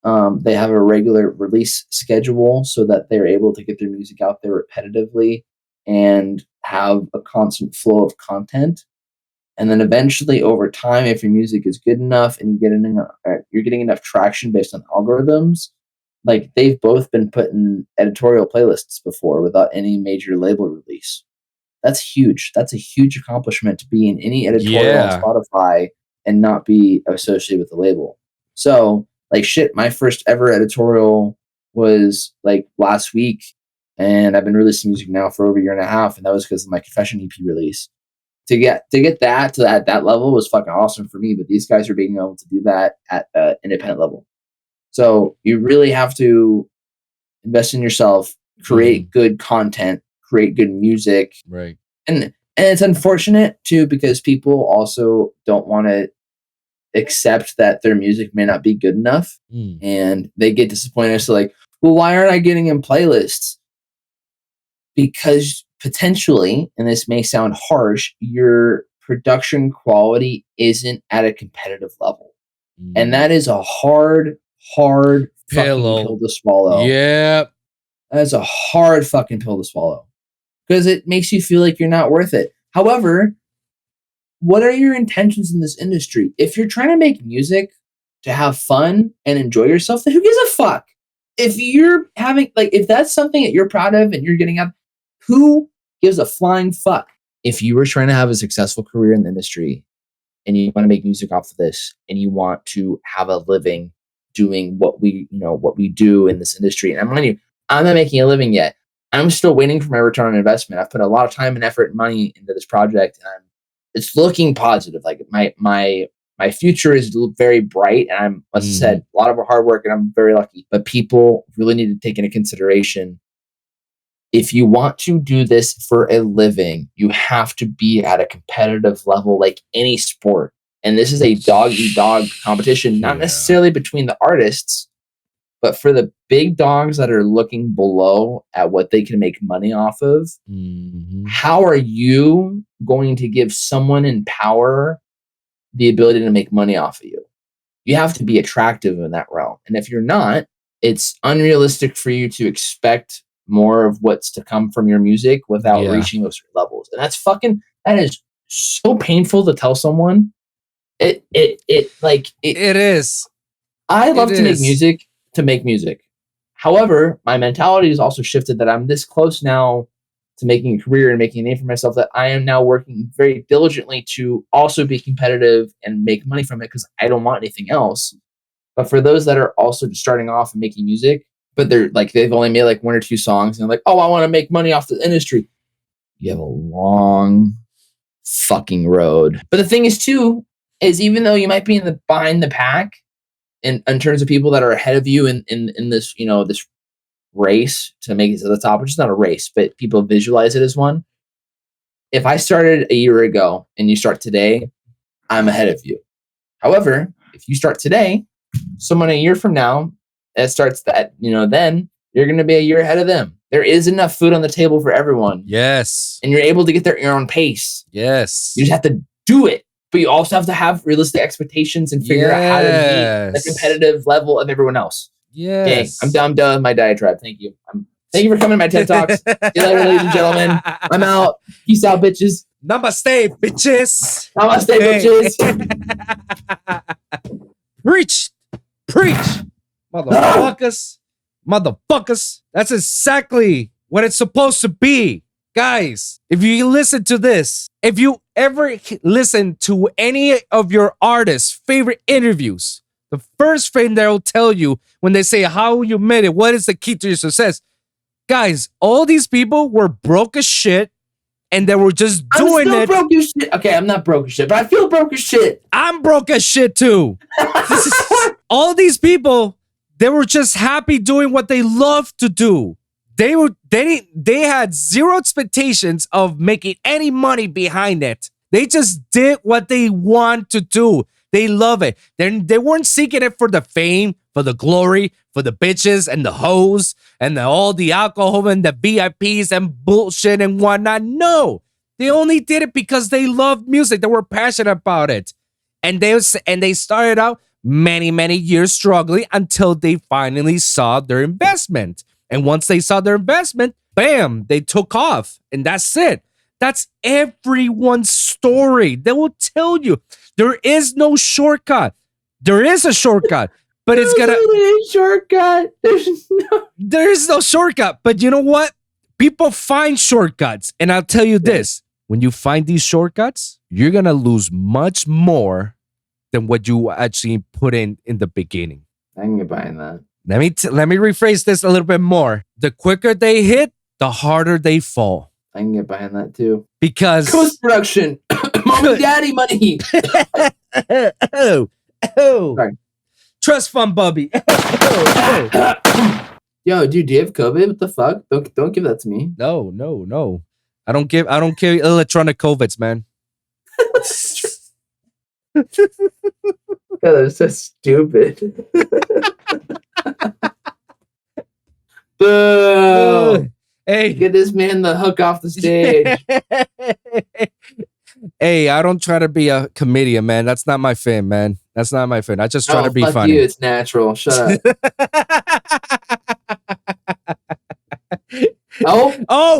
They have a regular release schedule so that they're able to get their music out there repetitively and have a constant flow of content. And then eventually, over time, if your music is good enough and you're getting enough traction based on algorithms, like they've both been put in editorial playlists before without any major label release. That's huge. That's a huge accomplishment to be in any editorial on Spotify and not be associated with the label. So, like, shit, my first ever editorial was like last week, and I've been releasing music now for over a year and a half, and that was because of my Confession EP release. To get that to that level was fucking awesome for me, but these guys are being able to do that at an independent level. So you really have to invest in yourself, create good content, create good music. Right. And it's unfortunate too, because people also don't want to accept that their music may not be good enough, and they get disappointed. So like, well, why aren't I getting in playlists? Because potentially, and this may sound harsh, your production quality isn't at a competitive level. And that is a hard fucking pill to swallow. Yeah. That is a hard fucking pill to swallow. Because it makes you feel like you're not worth it. However, what are your intentions in this industry? If you're trying to make music to have fun and enjoy yourself, then who gives a fuck? If you're having, like, if that's something that you're proud of and you're getting up, who gives a flying fuck? If you were trying to have a successful career in the industry and you want to make music off of this and you want to have a living doing what we do in this industry, and I'm telling you, I'm not making a living yet. I'm still waiting for my return on investment. I've put a lot of time and effort and money into this project, and it's looking positive. Like my future is very bright, and I'm, as I said, a lot of hard work, and I'm very lucky. But people really need to take into consideration, if you want to do this for a living, you have to be at a competitive level, like any sport. And this is a dog-eat-dog competition, not necessarily between the artists, but for the big dogs that are looking below at what they can make money off of. How are you going to give someone in power the ability to make money off of you? You have to be attractive in that realm. And if you're not, it's unrealistic for you to expect more of what's to come from your music without reaching those levels. And that is so painful to tell someone. It is. I love to make music. However, my mentality has also shifted that I'm this close now to making a career and making a name for myself that I am now working very diligently to also be competitive and make money from it, because I don't want anything else. But for those that are also just starting off and making music, but they've only made like one or two songs, and they're like, oh, I want to make money off the industry. You have a long fucking road. But the thing is too, is even though you might be behind the pack in terms of people that are ahead of you in this, this race to make it to the top, which is not a race, but people visualize it as one. If I started a year ago and you start today, I'm ahead of you. However, if you start today, someone a year from now that starts that, then you're going to be a year ahead of them. There is enough food on the table for everyone. Yes. And you're able to get there at your own pace. Yes. You just have to do it. But you also have to have realistic expectations and figure out how to meet the competitive level of everyone else. Yes. Okay, I'm done with my diatribe. Thank you. Thank you for coming to my TED Talks. See you later, ladies and gentlemen. I'm out. Peace out, bitches. Namaste, bitches. Namaste, bitches. Preach. Motherfuckers. That's exactly what it's supposed to be. Guys, if you listen to this, if you ever listen to any of your artists' favorite interviews, the first thing they'll tell you when they say how you made it, what is the key to your success? Guys, all these people were broke as shit, and they were just doing it. Broke as shit. Okay, I'm not broke as shit, but I feel broke as shit. I'm broke as shit too. All these people, they were just happy doing what they love to do. They had zero expectations of making any money behind it. They just did what they want to do. They love it. They weren't seeking it for the fame, for the glory, for the bitches and the hoes and all the alcohol and the VIPs and bullshit and whatnot. No, they only did it because they loved music. They were passionate about it, and they started out many years struggling until they finally saw their investment. And once they saw their investment, bam, they took off, and that's it. That's everyone's story. They will tell you there is no shortcut. There is a shortcut, but it's gonna a shortcut. There's no shortcut. But you know what? People find shortcuts, and I'll tell you this: when you find these shortcuts, you're gonna lose much more than what you actually put in the beginning. I can get behind that. Let me rephrase this a little bit more. The quicker they hit, the harder they fall. I can get behind that too. Because post production, mom and daddy money. Sorry. Trust fund, Bubby. Yo, dude, do you have COVID? What the fuck? Don't give that to me. No. I don't carry electronic COVIDs, man. God, that's so stupid. Boo! Hey, get this man the hook off the stage. Hey, I don't try to be a comedian, man. That's not my thing, man. That's not my thing. I just try to be fuck funny. You, it's natural. Shut up. Oh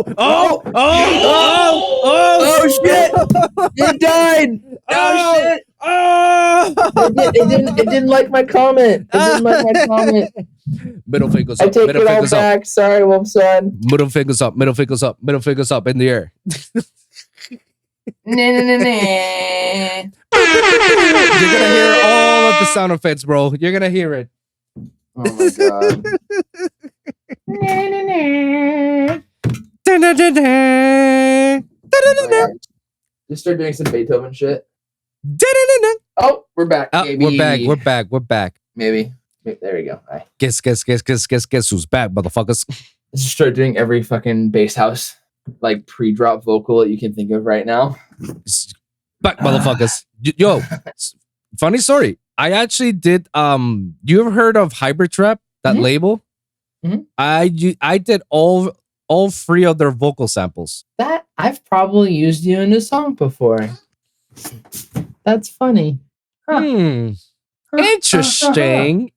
shit! It died. Oh shit! It didn't like my comment. Middle fingers up. I take middle it all fingers back. up. Sorry, Wolf son. Middle fingers up. Middle fingers up. Middle fingers up in the air. Nah. You're gonna hear all of the sound effects, bro. You're gonna hear it. Oh my god. Just start doing some Beethoven shit. Oh, we're back. We're back. Maybe. There we go. All right. Guess who's back, motherfuckers. Just start doing every fucking bass house like pre-drop vocal that you can think of right now. Back, motherfuckers. Yo, funny story. I actually did. You ever heard of Hybrid Trap? That label? Mm-hmm. I did all 3 of their vocal samples. That I've probably used you in a song before. That's funny. Huh. Interesting.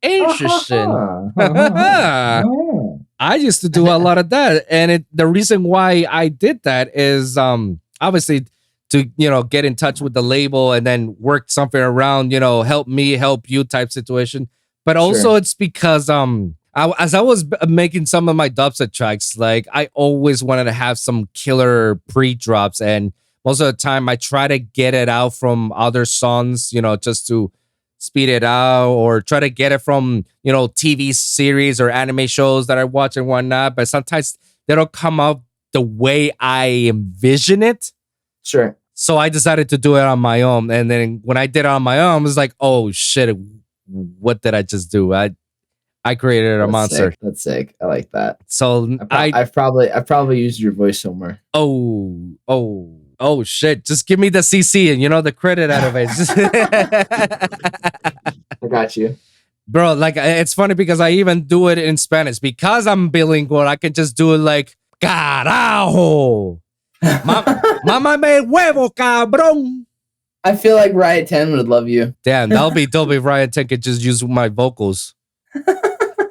I used to do a lot of that, and the reason why I did that is obviously to get in touch with the label and then work something around, help me help you type situation. But also it's because as I was making some of my dubstep tracks, like I always wanted to have some killer pre-drops, and most of the time I try to get it out from other songs, just to speed it out, or try to get it from TV series or anime shows that I watch and whatnot. But sometimes they don't come out the way I envision it. Sure. So I decided to do it on my own, and then when I did it on my own, it was like, oh shit, what did I just do? I created a monster. Sick. That's sick. I like that. So I've probably used your voice somewhere. Oh shit! Just give me the CC and the credit out of it. I got you, bro. Like it's funny because I even do it in Spanish because I'm bilingual. I can just do it like carajo, mama me huevo, cabrón. I feel like Riot 10 would love you. Damn, that'll be dope if Riot 10 could just use my vocals.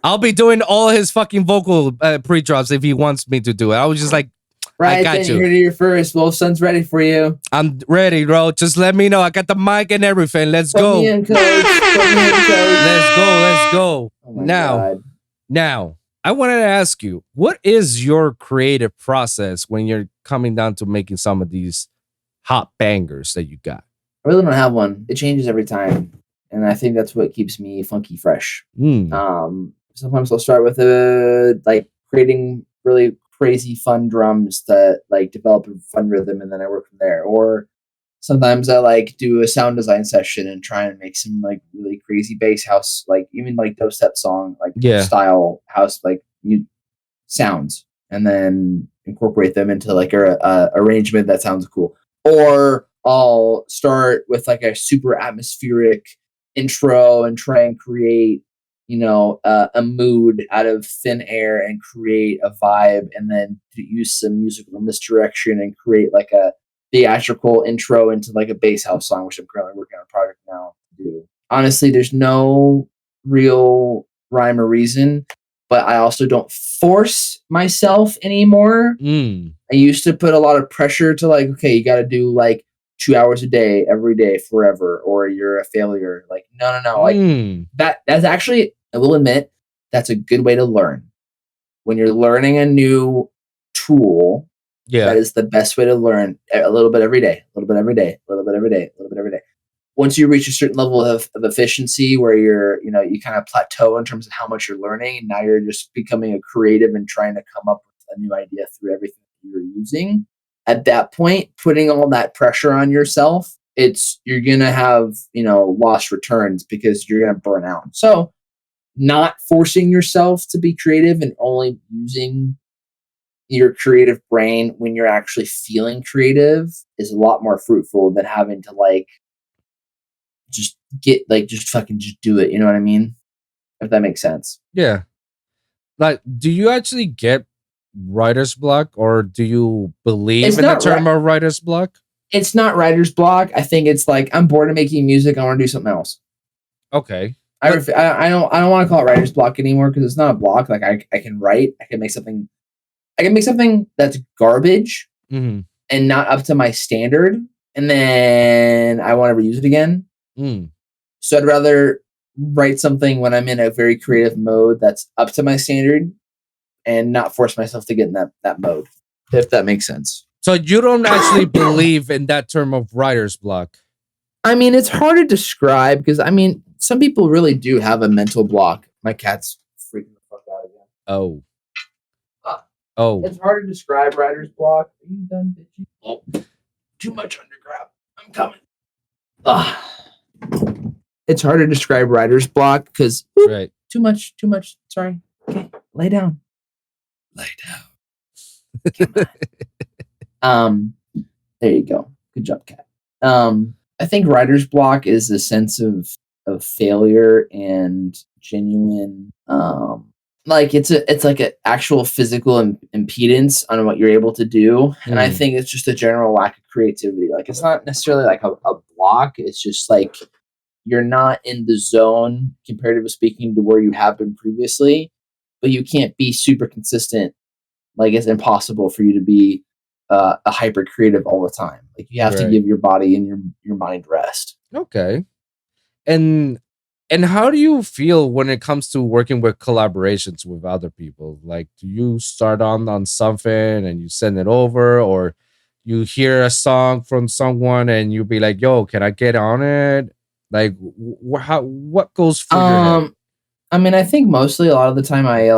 I'll be doing all his fucking vocal pre-drops if he wants me to do it. I was just like, Riot I got 10, you. You heard it here first. Wolf Son's ready for you. I'm ready, bro. Just let me know. I got the mic and everything. Let's go. Let's go. Oh now, I wanted to ask you, what is your creative process when you're coming down to making some of these hot bangers that you got? I really don't have one. It changes every time, and I think that's what keeps me funky fresh. Sometimes I'll start with like creating really crazy fun drums that like develop a fun rhythm, and then I work from there. Or sometimes I like do a sound design session and try and make some like really crazy bass house, like even like dubstep song like style house like sounds, and then incorporate them into like a arrangement that sounds cool. Or I'll start with like a super atmospheric intro and try and create, a mood out of thin air and create a vibe, and then to use some musical misdirection and create like a theatrical intro into like a bass house song, which I'm currently working on a project now to do. Honestly, there's no real rhyme or reason, but I also don't force myself anymore. Mm. I used to put a lot of pressure to like, okay, you got to do like 2 hours a day, every day, forever, or you're a failure. Like, no. Like that's actually, I will admit, that's a good way to learn. When you're learning a new tool, Yeah. that is the best way to learn. A little bit every day, a little bit every day, a little bit every day, a little bit every day. Once you reach a certain level of efficiency where you kind of plateau in terms of how much you're learning, and now you're just becoming a creative and trying to come up with a new idea through everything you're using. At that point, putting all that pressure on yourself, you're gonna have lost returns because you're gonna burn out. So, not forcing yourself to be creative and only using your creative brain when you're actually feeling creative is a lot more fruitful than having to like just fucking just do it. You know what I mean? If that makes sense. Yeah. Like, do you actually get writer's block, or do you believe It's in the not term of writer's block? It's not writer's block. I think it's like I'm bored of making music. I want to do something else. Okay. I don't want to call it writer's block anymore because it's not a block. Like I can write. I can make something that's garbage Mm-hmm. and not up to my standard, and then I won't ever use it again. Mm. So I'd rather write something when I'm in a very creative mode that's up to my standard and not force myself to get in that mode, if that makes sense. So you don't actually believe in that term of writer's block? I mean, it's hard to describe because, I mean, some people really do have a mental block. My cat's freaking the fuck out again. Oh. Oh. It's hard to describe writer's block. Are you done, bitchy? Oh, too much undergrab. I'm coming. It's hard to describe writer's block because right. Too much. Sorry. Okay, lay down. There you go. Good job, cat. I think writer's block is a sense of failure and genuine like it's like an actual physical impedance on what you're able to do. And I think it's just a general lack of creativity. Like it's not necessarily like a block. It's just like you're not in the zone, comparatively speaking, to where you have been previously, but you can't be super consistent. Like it's impossible for you to be a hyper creative all the time. Like you have to give your body and your mind rest. Okay. And how do you feel when it comes to working with collaborations with other people? Like, do you start on something and you send it over, or you hear a song from someone and you be like, "Yo, can I get on it?" Like, what goes through your head? I mean, I think mostly a lot of the time I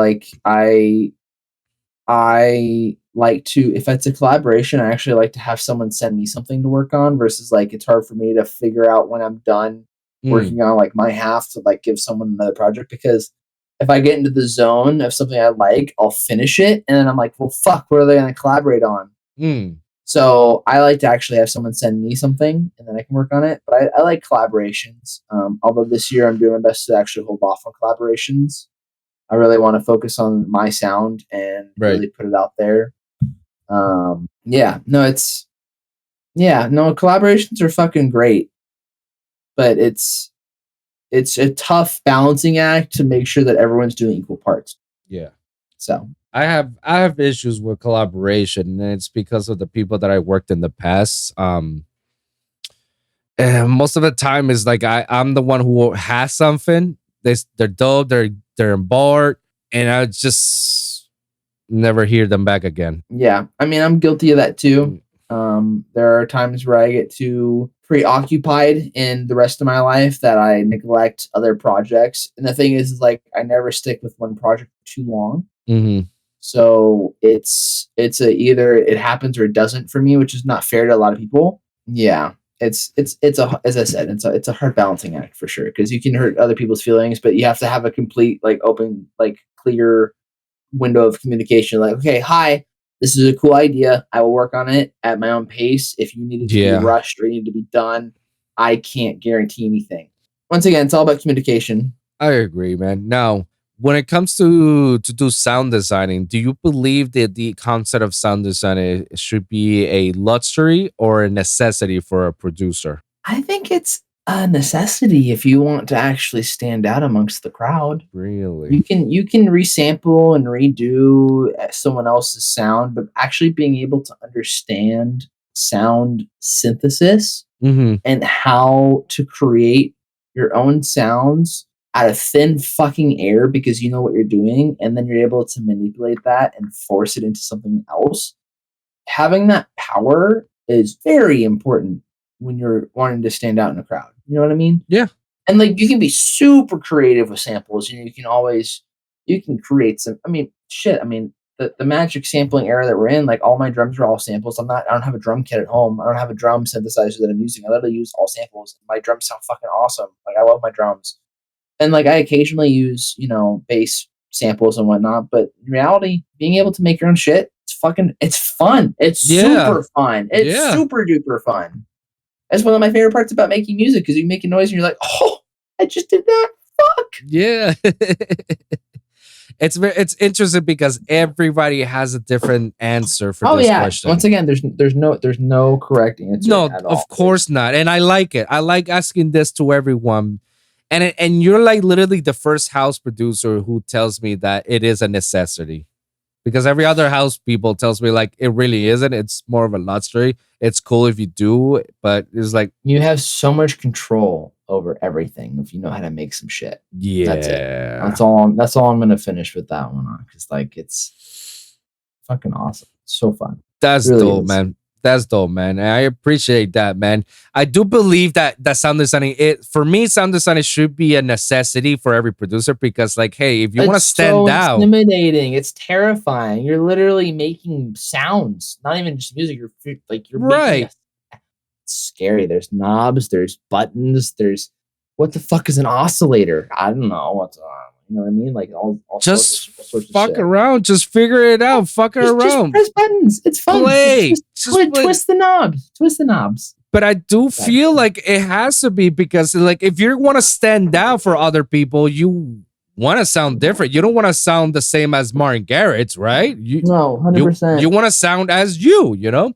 like to, if it's a collaboration, I actually like to have someone send me something to work on versus like it's hard for me to figure out when I'm done working on like my half to like give someone another project, because if I get into the zone of something I like, I'll finish it and then I'm like, well, fuck, what are they going to collaborate on? So I like to actually have someone send me something and then I can work on it. But I like collaborations. Although this year I'm doing my best to actually hold off on collaborations. I really want to focus on my sound and really put it out there. Collaborations are fucking great, but it's a tough balancing act to make sure that everyone's doing equal parts. Yeah. So I have issues with collaboration, and it's because of the people that I worked in the past. And most of the time is like I'm the one who has something. They're dope, they're bored, and I just never hear them back again. Yeah, I mean, I'm guilty of that too. There are times where I get too preoccupied in the rest of my life that I neglect other projects. And the thing is like I never stick with one project for too long. So it's either it happens or it doesn't for me, which is not fair to a lot of people. Yeah, it's a, as I said, it's a hard balancing act for sure, because you can hurt other people's feelings, but you have to have a complete like open, like clear window of communication. Like, okay, hi, This is a cool idea. I will work on it at my own pace. If you need it to be Yeah, rushed or you need to be done, I can't guarantee anything. Once again, it's all about communication. I agree, man. Now, when it comes to do sound designing, do you believe that the concept of sound design should be a luxury or a necessity for a producer? I think it's a necessity if you want to actually stand out amongst the crowd. Really? You can resample and redo someone else's sound, but actually being able to understand sound synthesis Mm-hmm. and how to create your own sounds out of thin fucking air because you know what you're doing, and then you're able to manipulate that and force it into something else. Having that power is very important when you're wanting to stand out in a crowd. You know what I mean? Yeah. And like you can be super creative with samples. You know, you can create some. I mean, shit. I mean, the magic sampling era that we're in, like all my drums are all samples. I don't have a drum kit at home. I don't have a drum synthesizer that I'm using. I literally use all samples. My drums sound fucking awesome. Like I love my drums. And like I occasionally use, you know, bass samples and whatnot, but in reality, being able to make your own shit, it's fun. It's Yeah. super fun. It's Yeah. super duper fun. That's one of my favorite parts about making music because you make a noise and you're like, oh, I just did that. Fuck. Yeah. It's interesting because everybody has a different answer for this question. Once again, there's no correct answer. No, at all. of course not. And I like it. I like asking this to everyone. And you're like literally the first house producer who tells me that it is a necessity. Because every other house people tells me like it really isn't. It's more of a luxury. It's cool if you do, but it's like You have so much control over everything if you know how to make some shit. yeah. That's it. That's all I'm gonna finish with that one on because like it's fucking awesome. It's so fun. That's Really dope, is. man. That's dope, man. And I appreciate that, man. I do believe that sound designing, for me, sound designing should be a necessity for every producer because, like, hey, if you want to It's stand so out, intimidating. It's terrifying. You're literally making sounds, not even just music. You're making right? it's scary. There's knobs. There's buttons. There's what the fuck is an oscillator? I don't know what's you know what I mean? Like all Just sorts of fuck shit. around. Just figure it out. Fuck Just around. press buttons. It's fun. Play. Just twist the knobs. Twist the knobs. But I do feel like it has to be because, like, if you want to stand out for other people, you want to sound different. You don't want to sound the same as Martin Garrix, right? No, 100%. You want to sound as you know?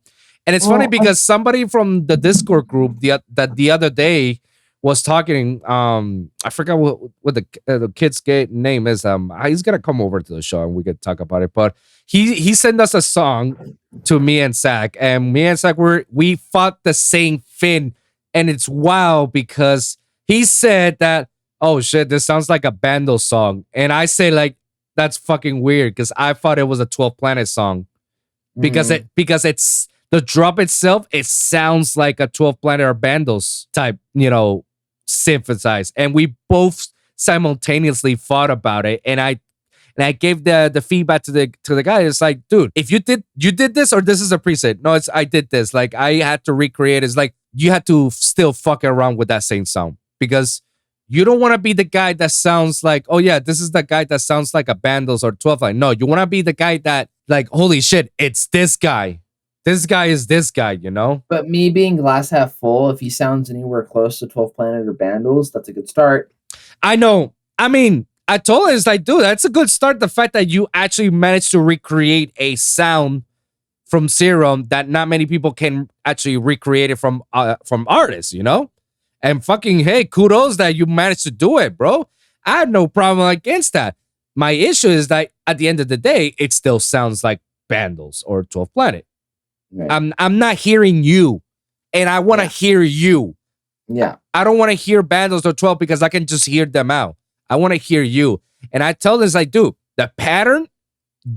And it's funny because somebody from the Discord group the other day was talking. I forgot what the kid's name is. He's gonna come over to the show and we could talk about it. But he sent us a song to me and Zach, and me and Zach we fought the same thing, and it's wild because he said that, oh shit, this sounds like a Bando song, and I say like that's fucking weird because I thought it was a 12 Planet song because it's the drop itself, it sounds like a 12 Planet or Bandos type, you know, synthesized. And we both simultaneously thought about it. And I gave the feedback to the guy. It's like, dude, if you did this or this is a preset. No, I did this. Like I had to recreate. It's like you had to still fuck around with that same sound because you don't want to be the guy that sounds like, oh yeah, this is the guy that sounds like a Bandos or 12 Line. No, you want to be the guy that like, holy shit, it's this guy. This guy is this guy, you know? But me being glass half full, if he sounds anywhere close to 12 Planet or Bandles, that's a good start. I know. I mean, I told him, it's like, dude, that's a good start. The fact that you actually managed to recreate a sound from Serum that not many people can actually recreate it from artists, you know? And fucking, hey, kudos that you managed to do it, bro. I have no problem against that. My issue is that at the end of the day, it still sounds like Bandles or 12 Planet. Right. I'm not hearing you, and I want to hear you. Yeah. I don't want to hear Bandos or 12 because I can just hear them out. I want to hear you. And I tell this like, dude, the pattern,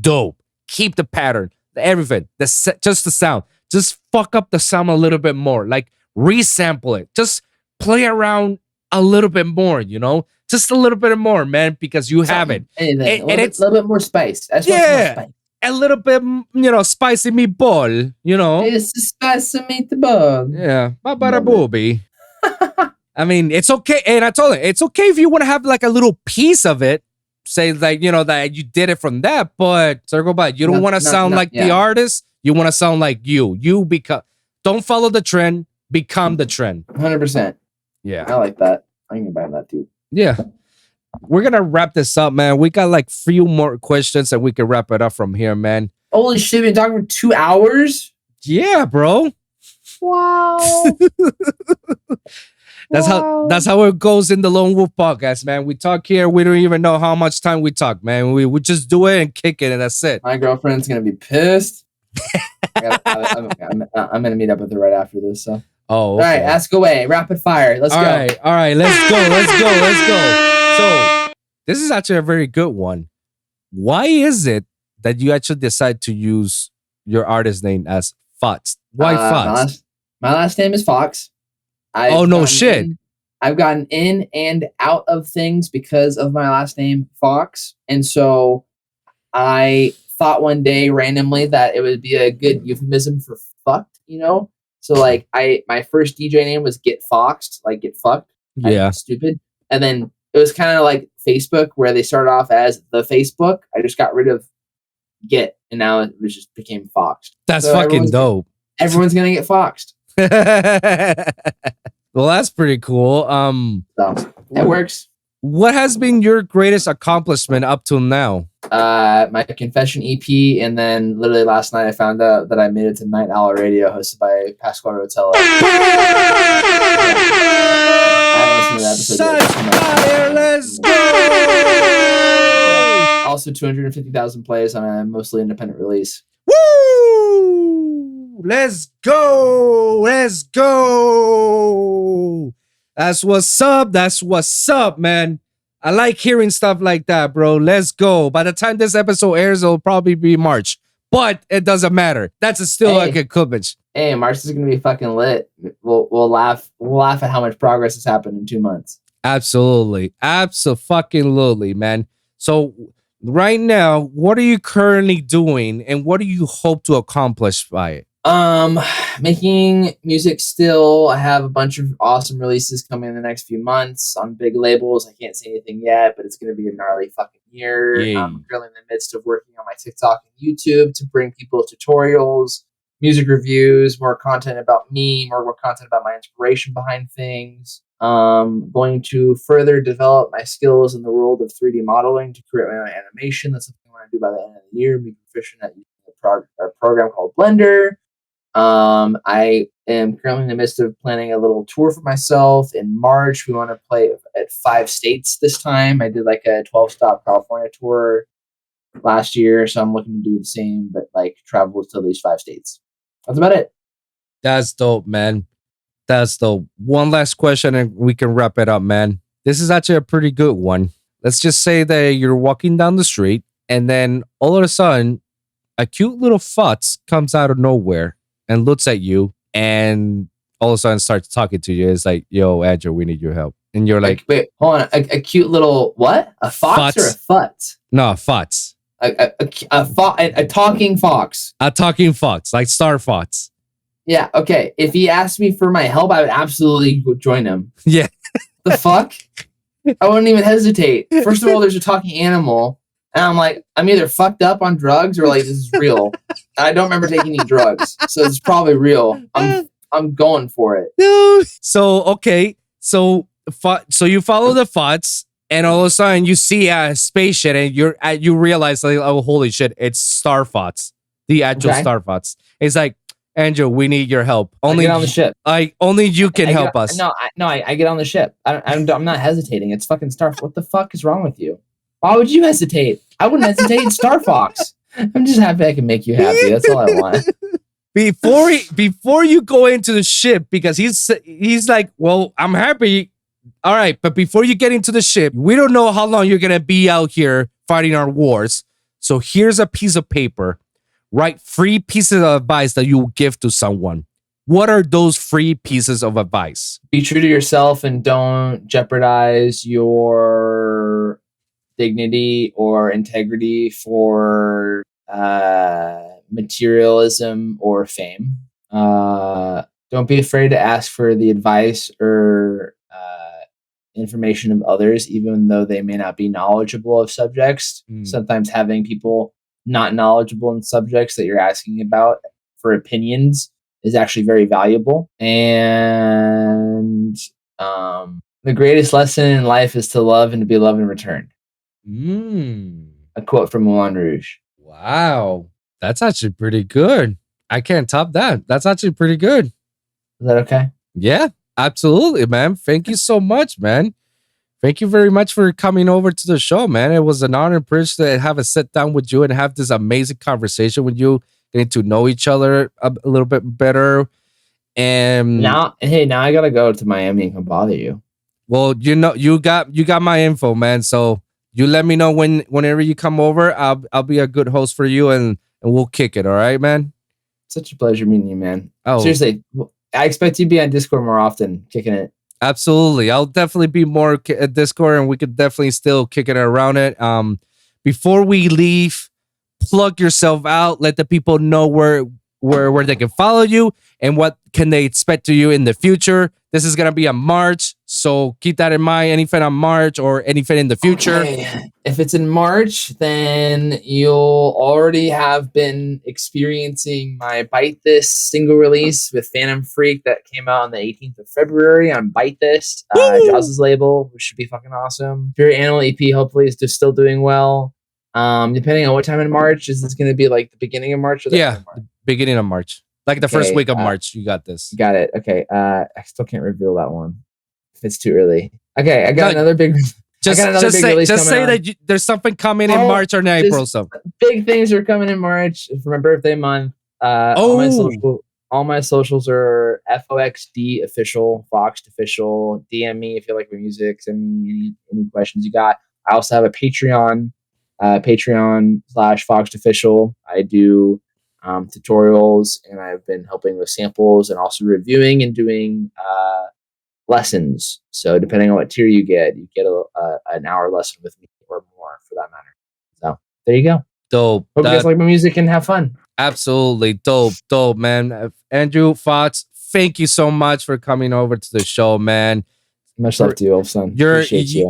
dope. Keep the pattern, everything. Just the sound. Just fuck up the sound a little bit more. Like resample it. Just play around a little bit more, you know? Just a little bit more, man, because you have it. And it's a little bit more spice. Yeah. A little bit, you know, spicy meatball, you know. It's a spicy meatball. Yeah, bada booby. I mean, it's okay. And I told him, it's okay if you want to have like a little piece of it, say like, you know, that you did it from that, but circle back. You don't want to sound like the artist. You want to sound like you. You become. Don't follow the trend. Become the trend. 100%. Yeah, I like that. I can buy that too. Yeah. We're gonna wrap this up, man. We got like few more questions and we can wrap it up from here, man. Holy shit, we've been talking for 2 hours? Yeah, bro. Wow. That's how it goes in the Lone Wolf podcast, man. We talk here, we don't even know how much time we talk, man. We just do it and kick it, and that's it. My girlfriend's gonna be pissed. I'm gonna meet up with her right after this. So, all right, ask away, rapid fire. Let's go. All right, let's go. So, this is actually a very good one. Why is it that you actually decide to use your artist name as Fox? Why Fox? My last name is Fox. I've gotten in and out of things because of my last name, Fox. And so I thought one day randomly that it would be a good euphemism for fucked, you know? So like my first DJ name was Get Foxed, like get fucked. Yeah. Stupid. And then it was kind of like Facebook where they started off as the Facebook. I just got rid of Get and now it just became Foxed. That's so fucking dope. Everyone's gonna get Foxed. Well, that's pretty cool. So, it works. What has been your greatest accomplishment up till now? My Confession EP, and then literally last night I found out that I made it to Night Owl Radio, hosted by Pasquale Rotella. Let's go! Also, 250,000 plays on a mostly independent release. Woo! Let's go! That's what's up, man. I like hearing stuff like that, bro. Let's go. By the time this episode airs, it'll probably be March. But it doesn't matter. That's still a good accomplishment. Hey, March is gonna be fucking lit. We'll laugh at how much progress has happened in 2 months. Absolutely. Absolutely, man. So right now, what are you currently doing and what do you hope to accomplish by it? Making music still. I have a bunch of awesome releases coming in the next few months on big labels. I can't say anything yet, but it's going to be a gnarly fucking year. I'm currently in the midst of working on my TikTok and YouTube to bring people tutorials, music reviews, more content about me, more content about my inspiration behind things. Going to further develop my skills in the world of 3D modeling to create my own animation. That's something I want to do by the end of the year. Be proficient at using a program called Blender. I am currently in the midst of planning a little tour for myself. In March, we want to play at 5 states this time. I did like a 12-stop California tour last year, so I'm looking to do the same, but like travel to at least 5 states. That's about it. That's dope, man. That's dope. One last question and we can wrap it up, man. This is actually a pretty good one. Let's just say that you're walking down the street and then all of a sudden, a cute little futz comes out of nowhere and looks at you and all of a sudden starts talking to you. It's like, yo, Andrew, we need your help. And you're like, wait, hold on. A cute little what? A fox or a futz? No, a futz. A talking fox. A talking fox, like Star Fox. Yeah, okay. If he asked me for my help, I would absolutely join him. Yeah. The fuck? I wouldn't even hesitate. First of all, there's a talking animal. And I'm like, I'm either fucked up on drugs or like this is real. And I don't remember taking any drugs, so it's probably real. I'm going for it. No. So okay, so you follow the FUTs, and all of a sudden you see a spaceship, and you realize like, oh holy shit, it's Star FUTs, the actual Star FUTs. It's like, Andrew, we need your help. Only get on the ship. Only you can help us. I get on the ship. I'm not hesitating. It's fucking Star. What the fuck is wrong with you? Why would you hesitate? I wouldn't hesitate. It's Star Fox. I'm just happy I can make you happy. That's all I want. Before you go into the ship, because he's like, well, I'm happy. All right, but before you get into the ship, we don't know how long you're gonna be out here fighting our wars. So here's a piece of paper. Write 3 pieces of advice that you will give to someone. What are those 3 pieces of advice? Be true to yourself and don't jeopardize your dignity or integrity for materialism or fame. Don't be afraid to ask for the advice or information of others, even though they may not be knowledgeable of subjects. Sometimes having people not knowledgeable in subjects that you're asking about for opinions is actually very valuable. And the greatest lesson in life is to love and to be loved in return. A quote from Moulin Rouge. Wow. That's actually pretty good. I can't top that. That's actually pretty good. Is that okay? Yeah, absolutely, man. Thank you so much, man. Thank you very much for coming over to the show, man. It was an honor and privilege to have a sit down with you and have this amazing conversation with you, getting to know each other a little bit better. And now I gotta go to Miami and come bother you. Well, you got my info, man. So you let me know whenever you come over. I'll be a good host for you, and we'll kick it. All right, man. Such a pleasure meeting you, man. Oh, seriously, I expect you to be on Discord more often, kicking it. Absolutely, I'll definitely be more at Discord, and we could definitely still kick it around it. Before we leave, plug yourself out. Let the people know where they can follow you and what can they expect to you in the future. This is gonna be a March, so keep that in mind. Anything on March or anything in the future. Okay. If it's in March, then you'll already have been experiencing my Bite This single release with Phantom Freak that came out on the 18th of February on Bite This, Jaws' label, which should be fucking awesome. Spirit Animal EP hopefully is just still doing well. Depending on what time in March, is this going to be like the beginning of March or the end of March? Beginning of March. Like the first week of March, you got this. Got it. Okay. I still can't reveal that one if it's too early. Okay, I got another big. Just say that there's something coming in March or in April. So big things are coming in March for my birthday month. All my socials are FOXD official, Foxed official. DM me if you like my music. Send me any questions you got. I also have a Patreon, Patreon/Foxed official. I do tutorials, and I've been helping with samples and also reviewing and doing lessons. So depending on what tier you get an hour lesson with me or more for that matter. So there you go. Dope. Hope you guys like my music and have fun. Absolutely. Dope, man. Andrew Fox, thank you so much for coming over to the show, man. Much love to you, Wolfson.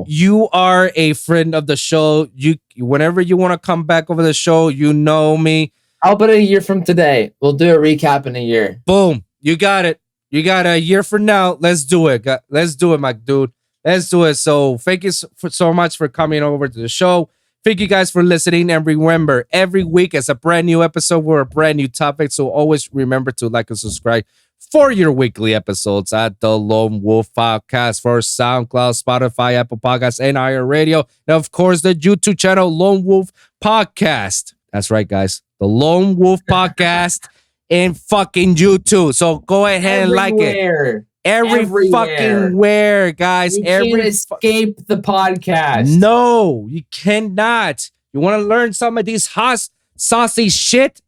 You are a friend of the show. Whenever you want to come back over the show, you know me. How about a year from today? We'll do a recap in a year. Boom. You got it. You got a year from now. Let's do it. Let's do it, my dude. Let's do it. So thank you so much for coming over to the show. Thank you guys for listening. And remember, every week is a brand new episode with a brand new topic. So always remember to like and subscribe for your weekly episodes at the Lone Wolv Podcast for SoundCloud, Spotify, Apple Podcasts, and iHeartRadio. And of course, the YouTube channel, Lone Wolv Podcast. That's right, guys. The Lone Wolv Podcast and fucking YouTube. So go ahead and like it. Everywhere. Fucking where, guys. You can't escape the podcast. No, you cannot. You want to learn some of these hot, saucy shit?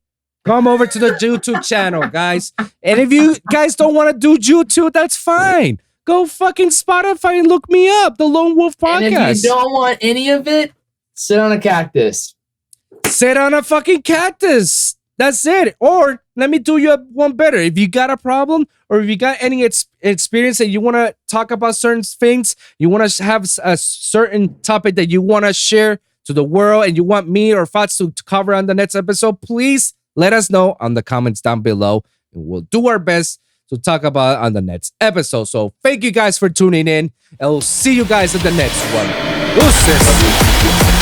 Come over to the YouTube channel, guys. And if you guys don't want to do YouTube, that's fine. Go fucking Spotify and look me up, the Lone Wolv Podcast. And if you don't want any of it, sit on a cactus. Sit on a fucking cactus. That's it. Or let me do you one better. If you got a problem or if you got any experience and you want to talk about certain things, you want to have a certain topic that you want to share to the world and you want me or Fats to cover on the next episode, please let us know on the comments down below. And we'll do our best to talk about it on the next episode. So thank you guys for tuning in. And we'll see you guys in the next one. Deuces.